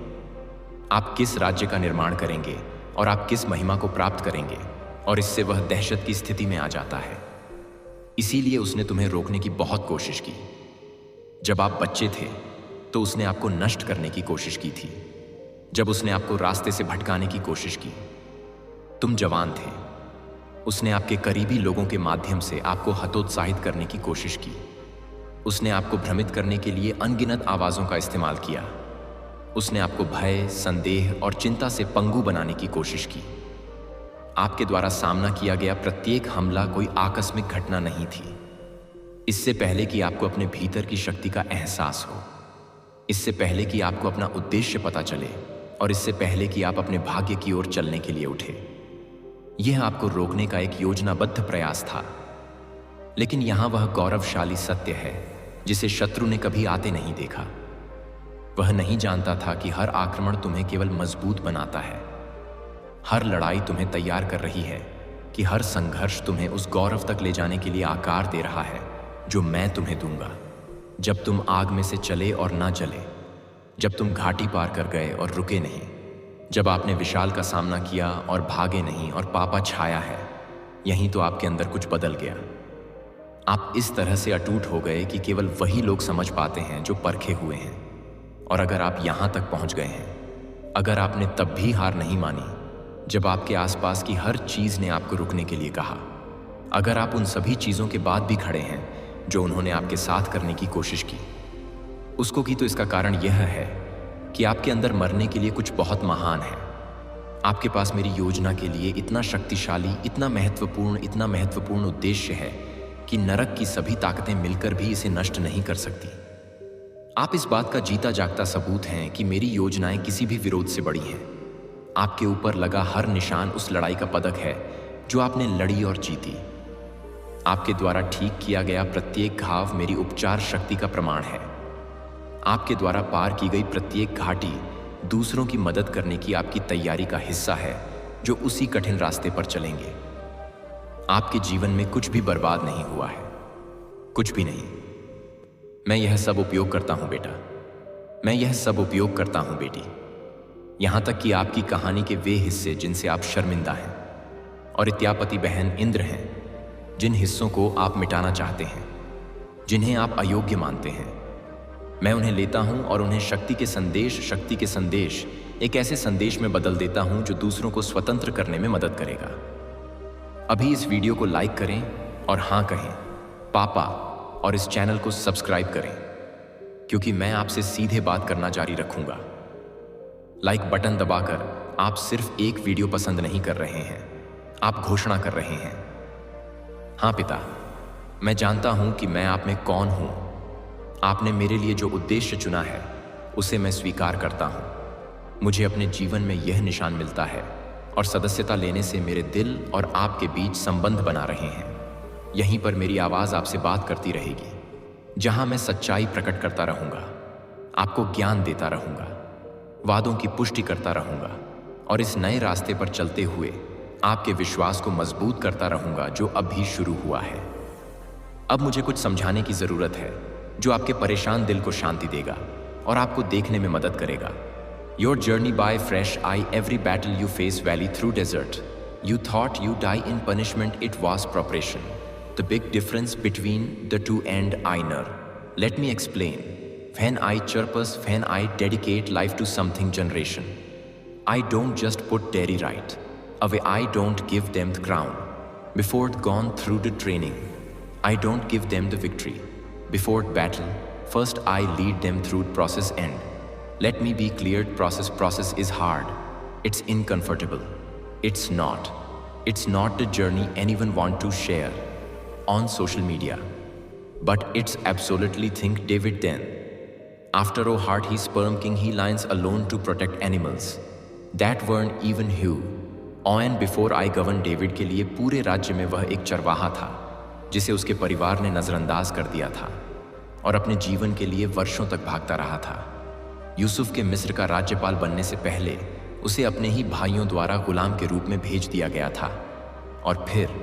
आप किस राज्य का निर्माण करेंगे और आप किस महिमा को प्राप्त करेंगे। और इससे वह दहशत की स्थिति में आ जाता है। इसीलिए उसने तुम्हें रोकने की बहुत कोशिश की। जब आप बच्चे थे तो उसने आपको नष्ट करने की कोशिश की थी। जब उसने आपको रास्ते से भटकाने की कोशिश की, तुम जवान थे। उसने आपके करीबी लोगों के माध्यम से आपको हतोत्साहित करने की कोशिश की। उसने आपको भ्रमित करने के लिए अनगिनत आवाज़ों का इस्तेमाल किया। उसने आपको भय, संदेह और चिंता से पंगु बनाने की कोशिश की। आपके द्वारा सामना किया गया प्रत्येक हमला कोई आकस्मिक घटना नहीं थी। इससे पहले कि आपको अपने भीतर की शक्ति का एहसास हो, इससे पहले कि आपको अपना उद्देश्य पता चले और इससे पहले कि आप अपने भाग्य की ओर चलने के लिए उठे, यह आपको रोकने का एक योजनाबद्ध प्रयास था। लेकिन यहां वह गौरवशाली सत्य है जिसे शत्रु ने कभी आते नहीं देखा। वह नहीं जानता था कि हर आक्रमण तुम्हें केवल मजबूत बनाता है। हर लड़ाई तुम्हें तैयार कर रही है कि हर संघर्ष तुम्हें उस गौरव तक ले जाने के लिए आकार दे रहा है जो मैं तुम्हें दूंगा। जब तुम आग में से चले और ना जले, जब तुम घाटी पार कर गए और रुके नहीं, जब आपने विशाल का सामना किया और भागे नहीं और पापा छाया है, यहीं तो आपके अंदर कुछ बदल गया। आप इस तरह से अटूट हो गए कि केवल वही लोग समझ पाते हैं जो परखे हुए हैं। और अगर आप यहां तक पहुंच गए हैं, अगर आपने तब भी हार नहीं मानी जब आपके आसपास की हर चीज ने आपको रुकने के लिए कहा, अगर आप उन सभी चीजों के बाद भी खड़े हैं जो उन्होंने आपके साथ करने की कोशिश की, उसको की तो इसका कारण यह है कि आपके अंदर मरने के लिए कुछ बहुत महान है। आपके पास मेरी योजना के लिए इतना शक्तिशाली, इतना महत्वपूर्ण उद्देश्य है कि नरक की सभी ताकतें मिलकर भी इसे नष्ट नहीं कर सकती। आप इस बात का जीता जागता सबूत हैं कि मेरी योजनाएं किसी भी विरोध से बड़ी हैं। आपके ऊपर लगा हर निशान उस लड़ाई का पदक है जो आपने लड़ी और जीती। आपके द्वारा ठीक किया गया प्रत्येक घाव मेरी उपचार शक्ति का प्रमाण है। आपके द्वारा पार की गई प्रत्येक घाटी दूसरों की मदद करने की आपकी तैयारी का हिस्सा है जो उसी कठिन रास्ते पर चलेंगे। आपके जीवन में कुछ भी बर्बाद नहीं हुआ है, कुछ भी नहीं। मैं यह सब उपयोग करता हूं बेटा, मैं यह सब उपयोग करता हूं बेटी। यहां तक कि आपकी कहानी के वे हिस्से जिनसे आप शर्मिंदा हैं और इत्यापति बहन इंद्र हैं, जिन हिस्सों को आप मिटाना चाहते हैं, जिन्हें आप अयोग्य मानते हैं, मैं उन्हें लेता हूं और उन्हें शक्ति के संदेश एक ऐसे संदेश में बदल देता हूं जो दूसरों को स्वतंत्र करने में मदद करेगा। अभी इस वीडियो को लाइक करें और हां कहें पापा, और इस चैनल को सब्सक्राइब करें, क्योंकि मैं आपसे सीधे बात करना जारी रखूंगा। लाइक बटन दबाकर आप सिर्फ एक वीडियो पसंद नहीं कर रहे हैं, आप घोषणा कर रहे हैं। हाँ पिता, मैं जानता हूं कि मैं आप में कौन हूं। आपने मेरे लिए जो उद्देश्य चुना है उसे मैं स्वीकार करता हूं। मुझे अपने जीवन में यह निशान मिलता है और सदस्यता लेने से मेरे दिल और आपके बीच संबंध बना रहे हैं। यहीं पर मेरी आवाज आपसे बात करती रहेगी, जहां मैं सच्चाई प्रकट करता रहूंगा, आपको ज्ञान देता रहूंगा, वादों की पुष्टि करता रहूंगा और इस नए रास्ते पर चलते हुए आपके विश्वास को मजबूत करता रहूंगा जो अभी शुरू हुआ है। अब मुझे कुछ समझाने की जरूरत है जो आपके परेशान दिल को शांति देगा और आपको देखने में मदद करेगा। Your journey by fresh eye, every battle you face valley through desert, you thought you die in punishment, it was preparation, the big difference between the two and inner, let me explain, when I chirpus, when I dedicate life to something generation, I don't just put dairy right away, I don't give them the crown before gone through the training, I don't give them the victory before battle, first I lead them through process end. Let me be clear, process is hard, it's uncomfortable, it's not the journey anyone want to share on social media, but it's absolutely think David then. After a heart he sperm king, he lions alone to protect animals that weren't even who. And before I govern, David के लिए पूरे राज्य में वह एक चरवाहा था जिसे उसके परिवार ने नज़रअंदाज कर दिया था और अपने जीवन के लिए वर्षों तक भागता रहा था। यूसुफ के मिस्र का राज्यपाल बनने से पहले उसे अपने ही भाइयों द्वारा गुलाम के रूप में भेज दिया गया था और फिर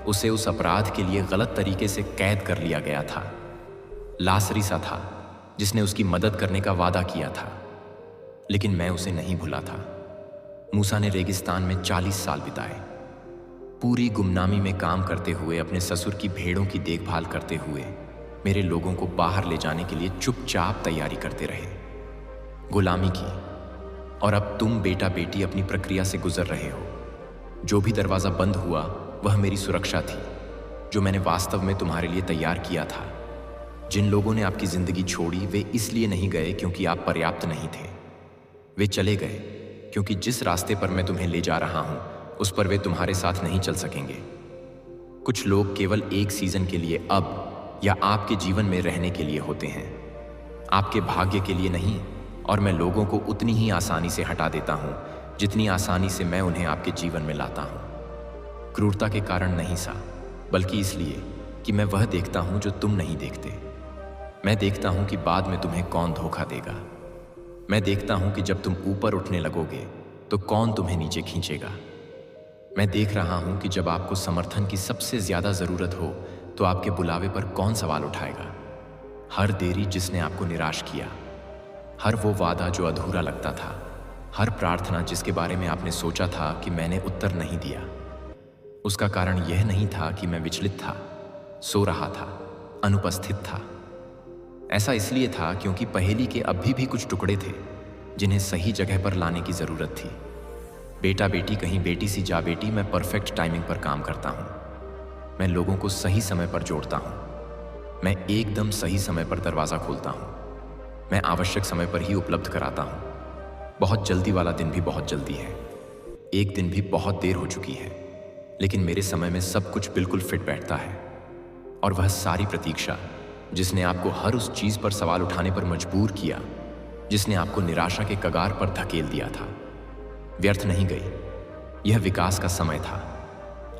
उसे उस अपराध के लिए गलत तरीके से कैद कर लिया गया था। लासरी सा था जिसने उसकी मदद करने का वादा किया था, लेकिन मैं उसे नहीं भुला था। मूसा ने रेगिस्तान में 40 साल बिताए, पूरी गुमनामी में काम करते हुए, अपने ससुर की भेड़ों की देखभाल करते हुए, मेरे लोगों को बाहर ले जाने के लिए चुपचाप तैयारी करते रहे, गुलामी की। और अब तुम बेटा बेटी अपनी प्रक्रिया से गुजर रहे हो। जो भी दरवाज़ा बंद हुआ वह मेरी सुरक्षा थी, जो मैंने वास्तव में तुम्हारे लिए तैयार किया था। जिन लोगों ने आपकी जिंदगी छोड़ी वे इसलिए नहीं गए क्योंकि आप पर्याप्त नहीं थे, वे चले गए क्योंकि जिस रास्ते पर मैं तुम्हें ले जा रहा हूं उस पर वे तुम्हारे साथ नहीं चल सकेंगे। कुछ लोग केवल एक सीजन के लिए अब या आपके जीवन में रहने के लिए होते हैं, आपके भाग्य के लिए नहीं। और मैं लोगों को उतनी ही आसानी से हटा देता हूं जितनी आसानी से मैं उन्हें आपके जीवन में लाता हूं। क्रूरता के कारण नहीं सा, बल्कि इसलिए कि मैं वह देखता हूं जो तुम नहीं देखते। मैं देखता हूं कि बाद में तुम्हें कौन धोखा देगा। मैं देखता हूं कि जब तुम ऊपर उठने लगोगे तो कौन तुम्हें नीचे खींचेगा। मैं देख रहा हूं कि जब आपको समर्थन की सबसे ज्यादा जरूरत हो तो आपके बुलावे पर कौन सवाल उठाएगा। हर देरी जिसने आपको निराश किया, हर वो वादा जो अधूरा लगता था, हर प्रार्थना जिसके बारे में आपने सोचा था कि मैंने उत्तर नहीं दिया, उसका कारण यह नहीं था कि मैं विचलित था, सो रहा था, अनुपस्थित था। ऐसा इसलिए था क्योंकि पहेली के अभी भी कुछ टुकड़े थे जिन्हें सही जगह पर लाने की जरूरत थी। बेटा बेटी कहीं बेटी सी जा बेटी, मैं परफेक्ट टाइमिंग पर काम करता हूं। मैं लोगों को सही समय पर जोड़ता हूं। मैं एकदम सही समय पर दरवाजा खोलता हूं। मैं आवश्यक समय पर ही उपलब्ध कराता हूं। बहुत जल्दी वाला दिन भी बहुत जल्दी है, एक दिन भी बहुत देर हो चुकी है, लेकिन मेरे समय में सब कुछ बिल्कुल फिट बैठता है। और वह सारी प्रतीक्षा जिसने आपको हर उस चीज पर सवाल उठाने पर मजबूर किया, जिसने आपको निराशा के कगार पर धकेल दिया था, व्यर्थ नहीं गई। यह विकास का समय था,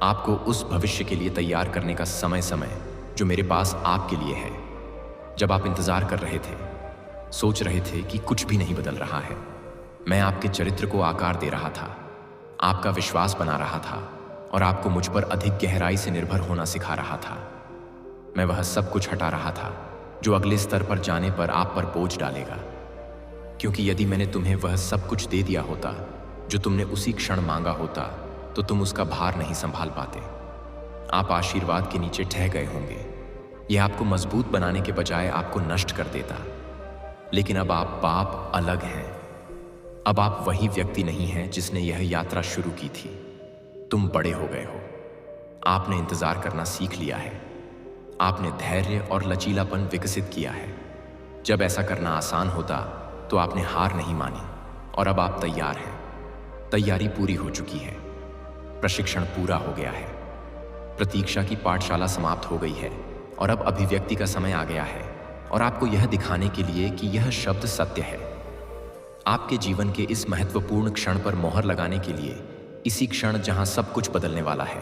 आपको उस भविष्य के लिए तैयार करने का समय जो मेरे पास आपके लिए है। जब आप इंतजार कर रहे थे, सोच रहे थे कि कुछ भी नहीं बदल रहा है, मैं आपके चरित्र को आकार दे रहा था, आपका विश्वास बना रहा था और आपको मुझ पर अधिक गहराई से निर्भर होना सिखा रहा था। मैं वह सब कुछ हटा रहा था जो अगले स्तर पर जाने पर आप पर बोझ डालेगा, क्योंकि यदि मैंने तुम्हें वह सब कुछ दे दिया होता जो तुमने उसी क्षण मांगा होता तो तुम उसका भार नहीं संभाल पाते। आप आशीर्वाद के नीचे ठह गए होंगे। यह आपको मजबूत बनाने के बजाय आपको नष्ट कर देता। लेकिन अब आप बाप अलग हैं। अब आप वही व्यक्ति नहीं हैं जिसने यह यात्रा शुरू की थी। तुम बड़े हो गए हो। आपने इंतजार करना सीख लिया है। आपने धैर्य और लचीलापन विकसित किया है। जब ऐसा करना आसान होता तो आपने हार नहीं मानी और अब आप तैयार हैं। तैयारी पूरी हो चुकी है, प्रशिक्षण पूरा हो गया है, प्रतीक्षा की पाठशाला समाप्त हो गई है और अब अभिव्यक्ति का समय आ गया है। और आपको यह दिखाने के लिए कि यह शब्द सत्य है, आपके जीवन के इस महत्वपूर्ण क्षण पर मोहर लगाने के लिए, इसी क्षण जहां सब कुछ बदलने वाला है,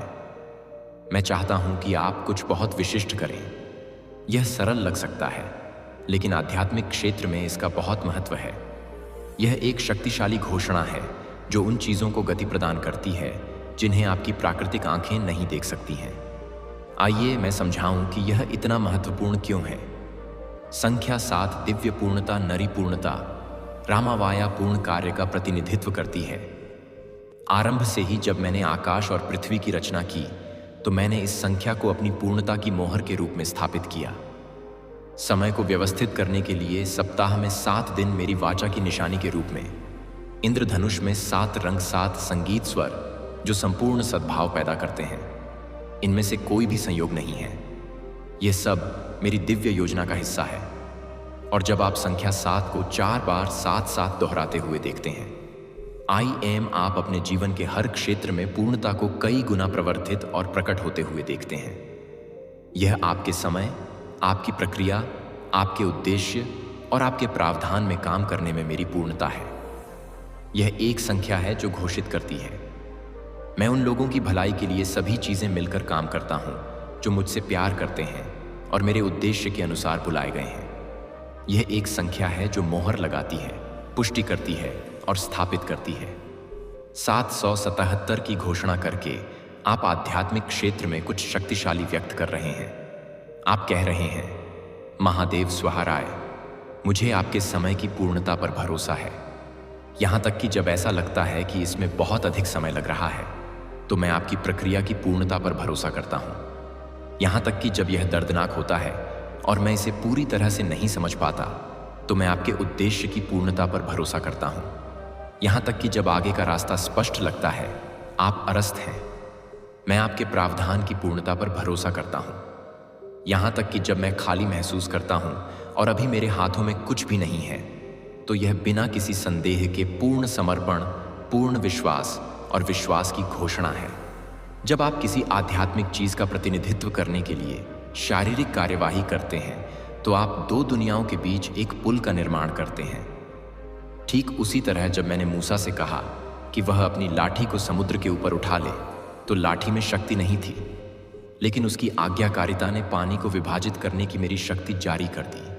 मैं चाहता हूं कि आप कुछ बहुत विशिष्ट करें। यह सरल लग सकता है, लेकिन आध्यात्मिक क्षेत्र में इसका बहुत महत्व है। यह एक शक्तिशाली घोषणा है जो उन चीजों को गति प्रदान करती है जिन्हें आपकी प्राकृतिक आंखें नहीं देख सकती हैं। आइए मैं समझाऊं कि यह इतना महत्वपूर्ण क्यों है। संख्या 7 दिव्य पूर्णता, नरी पूर्णता, रामावाया पूर्ण कार्य का प्रतिनिधित्व करती है। आरंभ से ही जब मैंने आकाश और पृथ्वी की रचना की तो मैंने इस संख्या को अपनी पूर्णता की मोहर के रूप में स्थापित किया। समय को व्यवस्थित करने के लिए सप्ताह में 7 दिन मेरी वाचा की निशानी के रूप में, इंद्रधनुष में 7 रंग, 7 संगीत स्वर जो संपूर्ण सद्भाव पैदा करते हैं। इनमें से कोई भी संयोग नहीं है। यह सब मेरी दिव्य योजना का हिस्सा है। और जब आप संख्या 7 को 4 बार 7-7 दोहराते हुए देखते हैं, आई एम, आप अपने जीवन के हर क्षेत्र में पूर्णता को कई गुना प्रवर्धित और प्रकट होते हुए देखते हैं। यह आपके समय, आपकी प्रक्रिया, आपके उद्देश्य और आपके प्रावधान में काम करने में मेरी पूर्णता है। यह एक संख्या है जो घोषित करती है, मैं उन लोगों की भलाई के लिए सभी चीजें मिलकर काम करता हूं जो मुझसे प्यार करते हैं और मेरे उद्देश्य के अनुसार बुलाए गए हैं। यह एक संख्या है जो मोहर लगाती है, पुष्टि करती है और स्थापित करती है। 777 की घोषणा करके आप आध्यात्मिक क्षेत्र में कुछ शक्तिशाली व्यक्त कर रहे हैं। आप कह रहे हैं, महादेव स्वहराय, मुझे आपके समय की पूर्णता पर भरोसा है। यहां तक कि जब ऐसा लगता है कि इसमें बहुत अधिक समय लग रहा है तो मैं आपकी प्रक्रिया की पूर्णता पर भरोसा करता हूं। यहां तक कि जब यह दर्दनाक होता है और मैं इसे पूरी तरह से नहीं समझ पाता तो मैं आपके उद्देश्य की पूर्णता पर भरोसा करता हूं। यहां तक कि जब आगे का रास्ता स्पष्ट लगता है, आप अरस्त हैं, मैं आपके प्रावधान की पूर्णता पर भरोसा करता हूं। यहां तक कि जब मैं खाली महसूस करता हूं और अभी मेरे हाथों में कुछ भी नहीं है, तो यह बिना किसी संदेह के पूर्ण समर्पण, पूर्ण विश्वास और विश्वास की घोषणा है। जब आप किसी आध्यात्मिक चीज का प्रतिनिधित्व करने के लिए शारीरिक कार्यवाही करते हैं तो आप 2 दुनियाओं के बीच एक पुल का निर्माण करते हैं। ठीक उसी तरह जब मैंने मूसा से कहा कि वह अपनी लाठी को समुद्र के ऊपर उठा ले तो लाठी में शक्ति नहीं थी, लेकिन उसकी आज्ञाकारिता ने पानी को विभाजित करने की मेरी शक्ति जारी कर दी।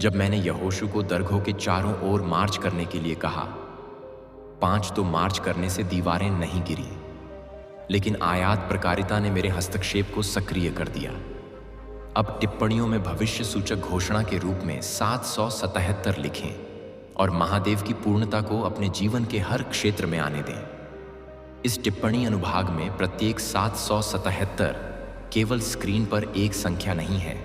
जब मैंने यहोशू को दरगाह के चारों ओर मार्च करने के लिए कहा, 5 तो मार्च करने से दीवारें नहीं गिरी, लेकिन आयात प्रकारिता ने मेरे हस्तक्षेप को सक्रिय कर दिया। अब टिप्पणियों में भविष्य सूचक घोषणा के रूप में 777 लिखें और महादेव की पूर्णता को अपने जीवन के हर क्षेत्र में आने दें। इस टिप्पणी अनुभाग में प्रत्येक 777 केवल स्क्रीन पर एक संख्या नहीं है,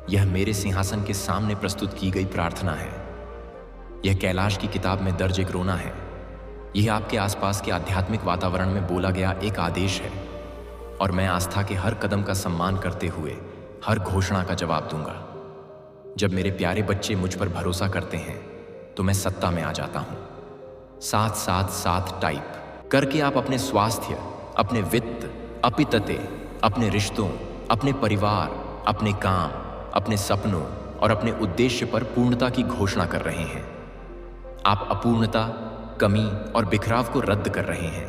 यह मेरे सिंहासन के सामने प्रस्तुत की गई प्रार्थना है। यह कैलाश की किताब में दर्ज एक रोना है। यह आपके आसपास के आध्यात्मिक वातावरण में बोला गया एक आदेश है, और मैं आस्था के हर कदम का सम्मान करते हुए हर घोषणा का जवाब दूंगा। जब मेरे प्यारे बच्चे मुझ पर भरोसा करते हैं तो मैं सत्ता में आ जाता हूं। 777 टाइप करके आप अपने स्वास्थ्य, अपने वित्त, अपितते, अपने रिश्तों, अपने परिवार, अपने काम, अपने सपनों और अपने उद्देश्य पर पूर्णता की घोषणा कर रहे हैं। आप अपूर्णता, कमी और बिखराव को रद्द कर रहे हैं।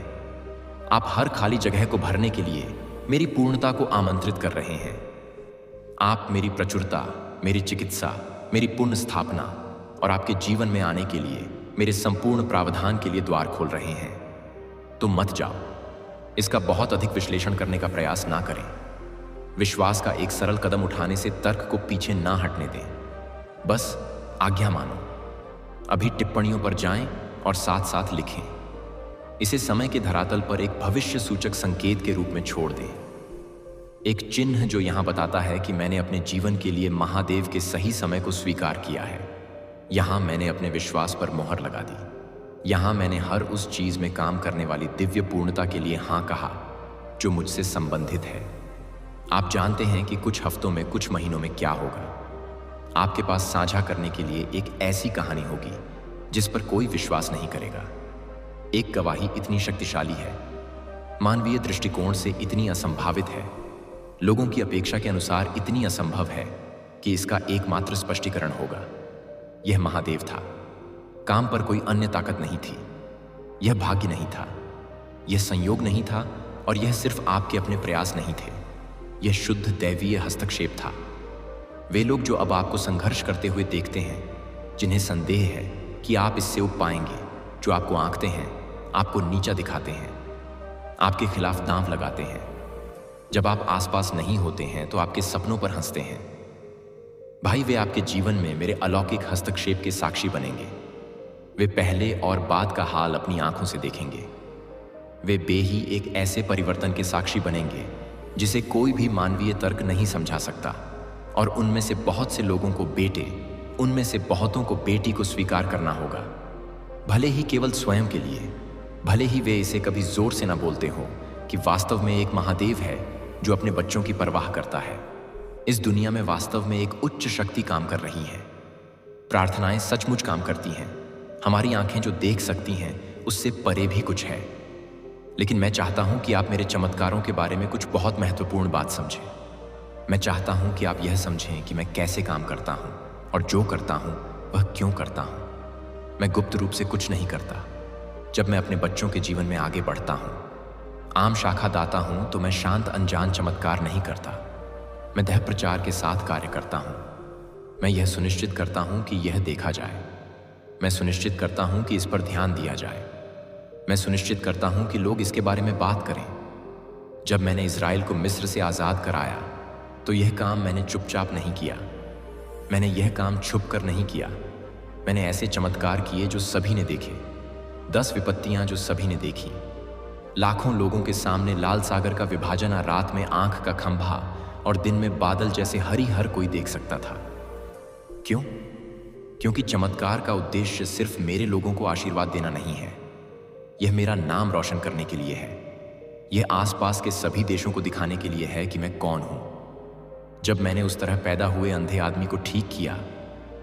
आप हर खाली जगह को भरने के लिए मेरी पूर्णता को आमंत्रित कर रहे हैं। आप मेरी प्रचुरता, मेरी चिकित्सा, मेरी पुण्य स्थापना और आपके जीवन में आने के लिए मेरे संपूर्ण प्रावधान के लिए द्वार खोल रहे हैं। तो मत जाओ, इसका बहुत अधिक विश्लेषण करने का प्रयास ना करें। विश्वास का एक सरल कदम उठाने से तर्क को पीछे ना हटने दें, बस आज्ञा मानो। अभी टिप्पणियों पर जाएं और साथ साथ लिखें। इसे समय के धरातल पर एक भविष्य सूचक संकेत के रूप में छोड़ दें, एक चिन्ह जो यहां बताता है कि मैंने अपने जीवन के लिए महादेव के सही समय को स्वीकार किया है। यहां मैंने अपने विश्वास पर मोहर लगा दी। यहां मैंने हर उस चीज में काम करने वाली दिव्य पूर्णता के लिए हां कहा जो मुझसे संबंधित है। आप जानते हैं कि कुछ हफ्तों में, कुछ महीनों में क्या होगा। आपके पास साझा करने के लिए एक ऐसी कहानी होगी जिस पर कोई विश्वास नहीं करेगा। एक गवाही इतनी शक्तिशाली है, मानवीय दृष्टिकोण से इतनी असंभावित है, लोगों की अपेक्षा के अनुसार इतनी असंभव है कि इसका एकमात्र स्पष्टीकरण होगा। यह महादेव था। काम पर कोई अन्य ताकत नहीं थी। यह भाग्य नहीं था, यह संयोग नहीं था, और यह सिर्फ आपके अपने प्रयास नहीं थे। यह शुद्ध दैवीय हस्तक्षेप था। वे लोग जो अब आपको संघर्ष करते हुए देखते हैं, जिन्हें संदेह है कि आप इससे उब पाएंगे, जो आपको आंकते हैं, आपको नीचा दिखाते हैं, आपके खिलाफ दांव लगाते हैं, जब आप आसपास नहीं होते हैं तो आपके सपनों पर हंसते हैं। भाई, वे आपके जीवन में मेरे अलौकिक हस्तक्षेप के साक्षी बनेंगे। वे पहले और बाद का हाल अपनी आंखों से देखेंगे। वे बेही एक ऐसे परिवर्तन के साक्षी बनेंगे जिसे कोई भी मानवीय तर्क नहीं समझा सकता। और उनमें से बहुत से लोगों को बेटे, उनमें से बहुतों को बेटी को स्वीकार करना होगा, भले ही केवल स्वयं के लिए, भले ही वे इसे कभी जोर से न बोलते हो कि वास्तव में एक महादेव है जो अपने बच्चों की परवाह करता है। इस दुनिया में वास्तव में एक उच्च शक्ति काम कर रही है। प्रार्थनाएं सचमुच काम करती हैं। हमारी आंखें जो देख सकती हैं उससे परे भी कुछ है। लेकिन मैं चाहता हूं कि आप मेरे चमत्कारों के बारे में कुछ बहुत महत्वपूर्ण बात समझें। मैं चाहता हूं कि आप यह समझें कि मैं कैसे काम करता हूं और जो करता हूं वह क्यों करता हूं। मैं गुप्त रूप से कुछ नहीं करता। जब मैं अपने बच्चों के जीवन में आगे बढ़ता हूं, आम शाखा दाता हूं, तो मैं शांत अनजान चमत्कार नहीं करता। मैं दृढ़ प्रचार के साथ कार्य करता हूं। मैं यह सुनिश्चित करता हूं कि यह देखा जाए। मैं सुनिश्चित करता हूं कि इस पर ध्यान दिया जाए। मैं सुनिश्चित करता हूं कि लोग इसके बारे में बात करें। जब मैंने इज़राइल को मिस्र से आज़ाद कराया तो यह काम मैंने चुपचाप नहीं किया। मैंने यह काम छुप कर नहीं किया। मैंने ऐसे चमत्कार किए जो सभी ने देखे, 10 विपत्तियां जो सभी ने देखी, लाखों लोगों के सामने लाल सागर का विभाजन, रात में आंख का खंभा और दिन में बादल जैसे हर कोई देख सकता था। क्यों? क्योंकि चमत्कार का उद्देश्य सिर्फ मेरे लोगों को आशीर्वाद देना नहीं है। यह मेरा नाम रोशन करने के लिए है। यह आसपास के सभी देशों को दिखाने के लिए है कि मैं कौन हूं। जब मैंने उस तरह पैदा हुए अंधे आदमी को ठीक किया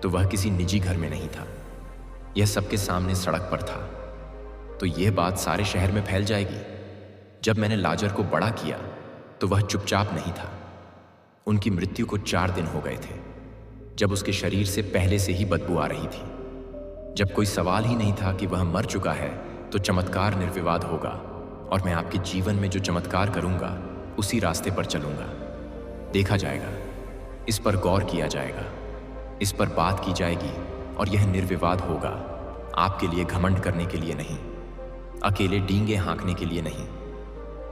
तो वह किसी निजी घर में नहीं था, यह सबके सामने सड़क पर था। तो यह बात सारे शहर में फैल जाएगी। जब मैंने लाजर को बड़ा किया तो वह चुपचाप नहीं था। उनकी मृत्यु को 4 दिन हो गए थे, जब उसके शरीर से पहले से ही बदबू आ रही थी। जब कोई सवाल ही नहीं था कि वह मर चुका है तो चमत्कार निर्विवाद होगा और मैं आपके जीवन में जो चमत्कार करूंगा उसी रास्ते पर चलूंगा। देखा जाएगा, इस पर गौर किया जाएगा, इस पर बात की जाएगी और यह निर्विवाद होगा। आपके लिए घमंड करने के लिए नहीं, अकेले डींगे हाँकने के लिए नहीं,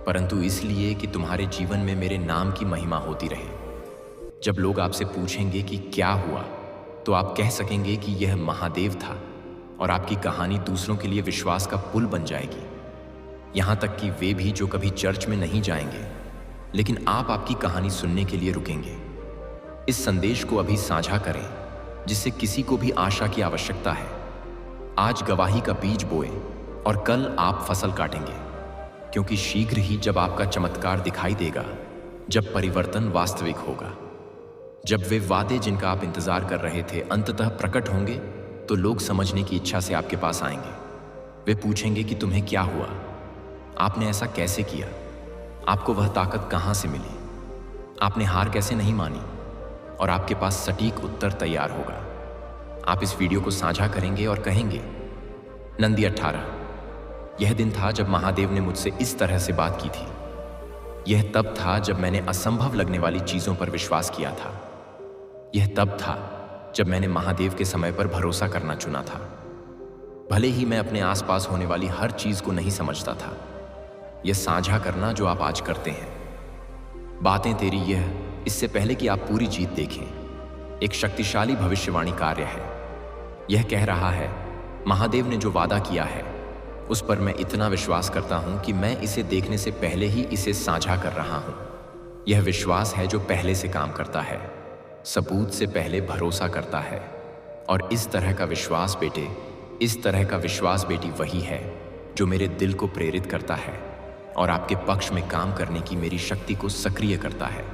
परंतु इसलिए कि तुम्हारे जीवन में मेरे नाम की महिमा होती रहे। जब लोग आपसे पूछेंगे कि क्या हुआ तो आप कह सकेंगे कि यह महादेव था और आपकी कहानी दूसरों के लिए विश्वास का पुल बन जाएगी। यहां तक कि वे भी जो कभी चर्च में नहीं जाएंगे, लेकिन आप आपकी कहानी सुनने के लिए रुकेंगे। इस संदेश को अभी साझा करें जिससे किसी को भी आशा की आवश्यकता है। आज गवाही का बीज बोए और कल आप फसल काटेंगे, क्योंकि शीघ्र ही जब आपका चमत्कार दिखाई देगा, जब परिवर्तन वास्तविक होगा, जब वे वादे जिनका आप इंतजार कर रहे थे अंततः प्रकट होंगे, तो लोग समझने की इच्छा से आपके पास आएंगे। वे पूछेंगे कि तुम्हें क्या हुआ, आपने ऐसा कैसे किया, आपको वह ताकत कहां से मिली, आपने हार कैसे नहीं मानी, और आपके पास सटीक उत्तर तैयार होगा। आप इस वीडियो को साझा करेंगे और कहेंगे, नंदी 18, यह दिन था जब महादेव ने मुझसे इस तरह से बात की थी। यह तब था जब मैंने असंभव लगने वाली चीजों पर विश्वास किया था। यह तब था जब मैंने महादेव के समय पर भरोसा करना चुना था, भले ही मैं अपने आसपास होने वाली हर चीज को नहीं समझता था। यह साझा करना जो आप आज करते हैं, बातें तेरी यह, इससे पहले कि आप पूरी जीत देखें, एक शक्तिशाली भविष्यवाणी कार्य है। यह कह रहा है, महादेव ने जो वादा किया है उस पर मैं इतना विश्वास करता हूं कि मैं इसे देखने से पहले ही इसे साझा कर रहा हूं। यह विश्वास है जो पहले से काम करता है, सबूत से पहले भरोसा करता है। और इस तरह का विश्वास बेटे, इस तरह का विश्वास बेटी वही है जो मेरे दिल को प्रेरित करता है और आपके पक्ष में काम करने की मेरी शक्ति को सक्रिय करता है।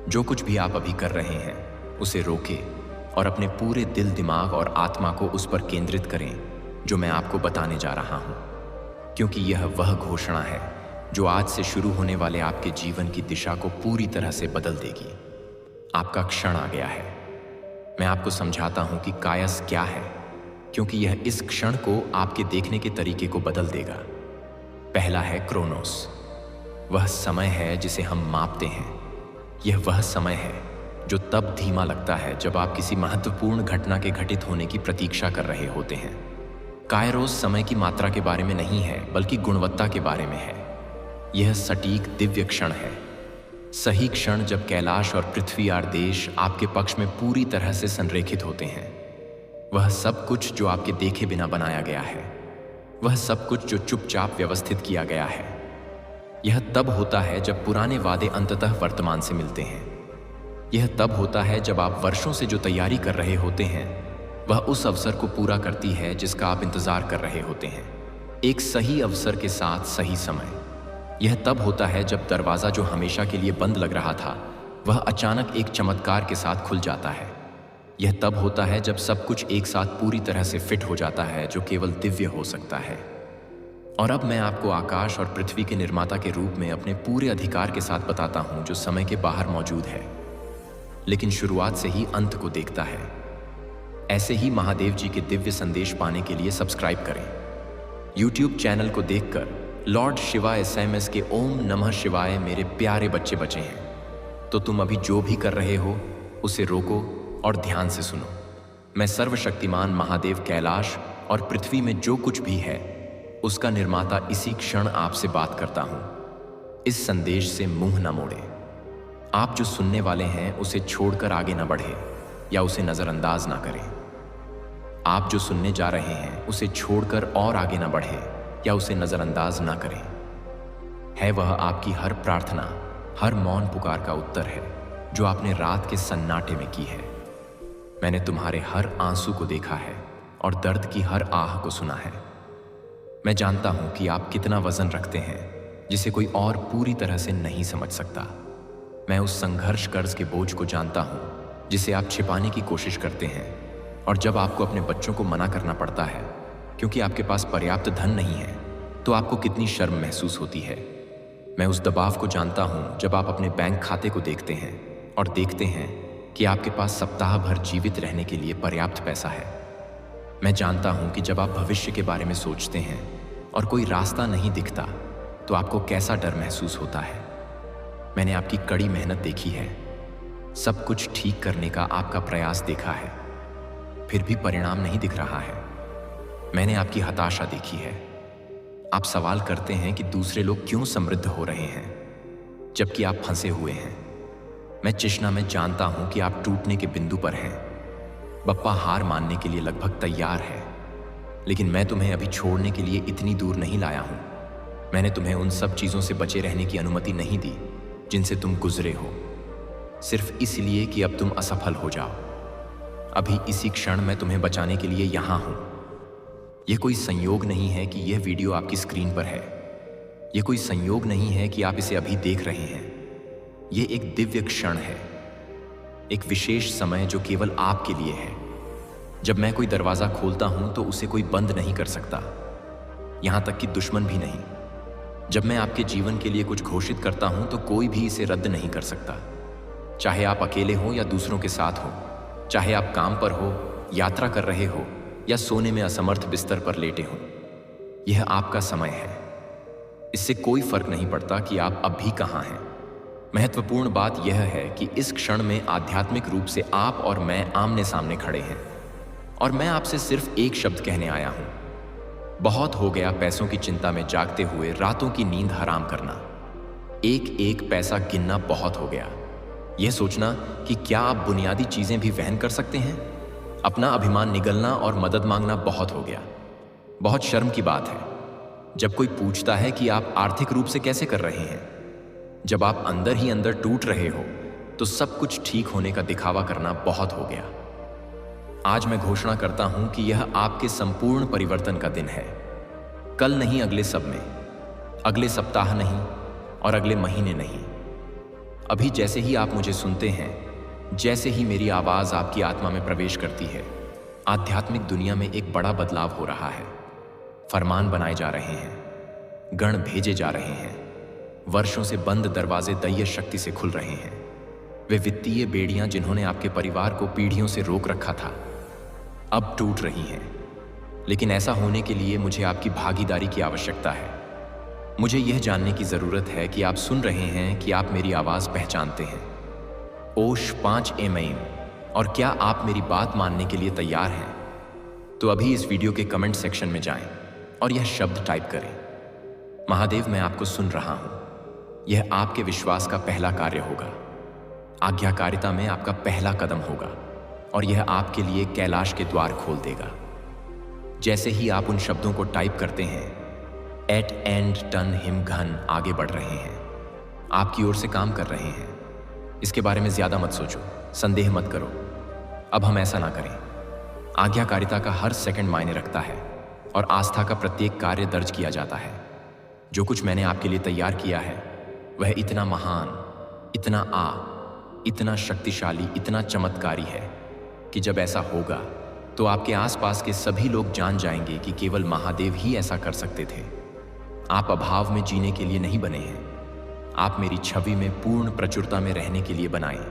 जो कुछ भी आप अभी कर रहे हैं उसे रोकें और अपने पूरे दिल, दिमाग और आत्मा को उस पर केंद्रित करें जो मैं आपको बताने जा रहा हूं, क्योंकि यह वह घोषणा है जो आज से शुरू होने वाले आपके जीवन की दिशा को पूरी तरह से बदल देगी। आपका क्षण आ गया है। मैं आपको समझाता हूं कि कायस क्या है, क्योंकि यह इस क्षण को आपके देखने के तरीके को बदल देगा। पहला है क्रोनोस, वह समय है जिसे हम मापते हैं। यह वह समय है जो तब धीमा लगता है जब आप किसी महत्वपूर्ण घटना के घटित होने की प्रतीक्षा कर रहे होते हैं। कायरोस समय की मात्रा के बारे में नहीं है, बल्कि गुणवत्ता के बारे में है। यह सटीक दिव्य क्षण है सही क्षण जब कैलाश और पृथ्वी आदेश आपके पक्ष में पूरी तरह से संरेखित होते हैं। वह सब कुछ जो आपके देखे बिना बनाया गया है, वह सब कुछ जो चुपचाप व्यवस्थित किया गया है, यह तब होता है जब पुराने वादे अंततः वर्तमान से मिलते हैं। यह तब होता है जब आप वर्षों से जो तैयारी कर रहे होते हैं, वह उस अवसर को पूरा करती है जिसका आप इंतजार कर रहे होते हैं, एक सही अवसर के साथ सही समय। यह तब होता है जब दरवाज़ा जो हमेशा के लिए बंद लग रहा था, वह अचानक एक चमत्कार के साथ खुल जाता है। यह तब होता है जब सब कुछ एक साथ पूरी तरह से फिट हो जाता है, जो केवल दिव्य हो सकता है। और अब मैं आपको आकाश और पृथ्वी के निर्माता के रूप में अपने पूरे अधिकार के साथ बताता हूं, जो समय के बाहर मौजूद है, लेकिन शुरुआत से ही अंत को देखता है। ऐसे ही महादेव जी के दिव्य संदेश पाने के लिए सब्सक्राइब करें। YouTube चैनल को देखकर लॉर्ड शिवा SMS के ओम नमः शिवाय मेरे प्यारे बच्चे बचे हैं, तो तुम अभी जो भी कर रहे हो उसे रोको और ध्यान से सुनो। मैं सर्वशक्तिमान महादेव कैलाश और पृथ्वी में जो कुछ भी है, उसका निर्माता इसी क्षण आपसे बात करता हूं। इस संदेश से मुंह न मोड़े। आप जो सुनने वाले हैं उसे छोड़कर आगे न बढ़े या उसे नजरअंदाज ना करें। आप जो सुनने जा रहे हैं उसे छोड़कर और आगे न बढ़े या उसे नजरअंदाज ना करें। है वह आपकी हर प्रार्थना, हर मौन पुकार का उत्तर है, जो आपने रात के सन्नाटे में की है। मैंने तुम्हारे हर आंसू को देखा है और दर्द की हर आह को सुना है। मैं जानता हूं कि आप कितना वजन रखते हैं, जिसे कोई और पूरी तरह से नहीं समझ सकता। मैं उस संघर्ष कर्ज के बोझ को जानता हूं, जिसे आप छिपाने की कोशिश करते हैं, और जब आपको अपने बच्चों को मना करना पड़ता है क्योंकि आपके पास पर्याप्त धन नहीं है, तो आपको कितनी शर्म महसूस होती है। मैं उस दबाव को जानता हूं जब आप अपने बैंक खाते को देखते हैं और देखते हैं कि आपके पास सप्ताह भर जीवित रहने के लिए पर्याप्त पैसा है। मैं जानता हूं कि जब आप भविष्य के बारे में सोचते हैं और कोई रास्ता नहीं दिखता, तो आपको कैसा डर महसूस होता है। मैंने आपकी कड़ी मेहनत देखी है, सब कुछ ठीक करने का आपका प्रयास देखा है, फिर भी परिणाम नहीं दिख रहा है। मैंने आपकी हताशा देखी है। आप सवाल करते हैं कि दूसरे लोग क्यों समृद्ध हो रहे हैं जबकि आप फंसे हुए हैं। मैं चिश्ना में जानता हूं कि आप टूटने के बिंदु पर हैं। बप्पा हार मानने के लिए लगभग तैयार है, लेकिन मैं तुम्हें अभी छोड़ने के लिए इतनी दूर नहीं लाया हूं। मैंने तुम्हें उन सब चीजों से बचे रहने की अनुमति नहीं दी जिनसे तुम गुजरे हो, सिर्फ इसलिए कि अब तुम असफल हो जाओ। अभी इसी क्षण मैं तुम्हें बचाने के लिए यहां हूं। यह कोई संयोग नहीं है कि यह वीडियो आपकी स्क्रीन पर है। यह कोई संयोग नहीं है कि आप इसे अभी देख रहे हैं। यह एक दिव्य क्षण है, एक विशेष समय जो केवल आपके लिए है। जब मैं कोई दरवाजा खोलता हूं तो उसे कोई बंद नहीं कर सकता, यहां तक कि दुश्मन भी नहीं। जब मैं आपके जीवन के लिए कुछ घोषित करता हूं तो कोई भी इसे रद्द नहीं कर सकता, चाहे आप अकेले हो या दूसरों के साथ हो, चाहे आप काम पर हो, यात्रा कर रहे हो या सोने में असमर्थ बिस्तर पर लेटे हो। यह आपका समय है। इससे कोई फर्क नहीं पड़ता कि आप अब भी कहां हैं। महत्वपूर्ण बात यह है कि इस क्षण में आध्यात्मिक रूप से आप और मैं आमने सामने खड़े हैं, और मैं आपसे सिर्फ एक शब्द कहने आया हूं। बहुत हो गया पैसों की चिंता में जागते हुए रातों की नींद हराम करना। एक एक पैसा गिनना बहुत हो गया। यह सोचना कि क्या आप बुनियादी चीजें भी वहन कर सकते हैं। अपना अभिमान निगलना और मदद मांगना बहुत हो गया। बहुत शर्म की बात है जब कोई पूछता है कि आप आर्थिक रूप से कैसे कर रहे हैं। जब आप अंदर ही अंदर टूट रहे हो तो सब कुछ ठीक होने का दिखावा करना बहुत हो गया। आज मैं घोषणा करता हूं कि यह आपके संपूर्ण परिवर्तन का दिन है। कल नहीं, अगले सब में, अगले सप्ताह नहीं और अगले महीने नहीं। अभी जैसे ही आप मुझे सुनते हैं, जैसे ही मेरी आवाज आपकी आत्मा में प्रवेश करती है, आध्यात्मिक दुनिया में एक बड़ा बदलाव हो रहा है। फरमान बनाए जा रहे हैं, गण भेजे जा रहे हैं, वर्षों से बंद दरवाजे दैवीय शक्ति से खुल रहे हैं। वे वित्तीय बेड़ियां जिन्होंने आपके परिवार को पीढ़ियों से रोक रखा था, अब टूट रही हैं। लेकिन ऐसा होने के लिए मुझे आपकी भागीदारी की आवश्यकता है। मुझे यह जानने की जरूरत है कि आप सुन रहे हैं, कि आप मेरी आवाज पहचानते हैं। ओश 5 एमएम। और क्या आप मेरी बात मानने के लिए तैयार हैं? तो अभी इस वीडियो के कमेंट सेक्शन में जाएं और यह शब्द टाइप करें, महादेव मैं आपको सुन रहा हूं। यह आपके विश्वास का पहला कार्य होगा। आज्ञाकारिता में आपका पहला कदम होगा और यह आपके लिए कैलाश के द्वार खोल देगा। जैसे ही आप उन शब्दों को टाइप करते हैं, एट एंड टन हिम घन आगे बढ़ रहे हैं, आपकी ओर से काम कर रहे हैं। इसके बारे में ज्यादा मत सोचो, संदेह मत करो। अब हम ऐसा ना करें। आज्ञाकारिता का हर सेकंड मायने रखता है और आस्था का प्रत्येक कार्य दर्ज किया जाता है। जो कुछ मैंने आपके लिए तैयार किया है वह इतना महान, इतना शक्तिशाली, इतना चमत्कारी है कि जब ऐसा होगा तो आपके आसपास के सभी लोग जान जाएंगे कि केवल महादेव ही ऐसा कर सकते थे। आप अभाव में जीने के लिए नहीं बने हैं, आप मेरी छवि में पूर्ण प्रचुरता में रहने के लिए बनाए।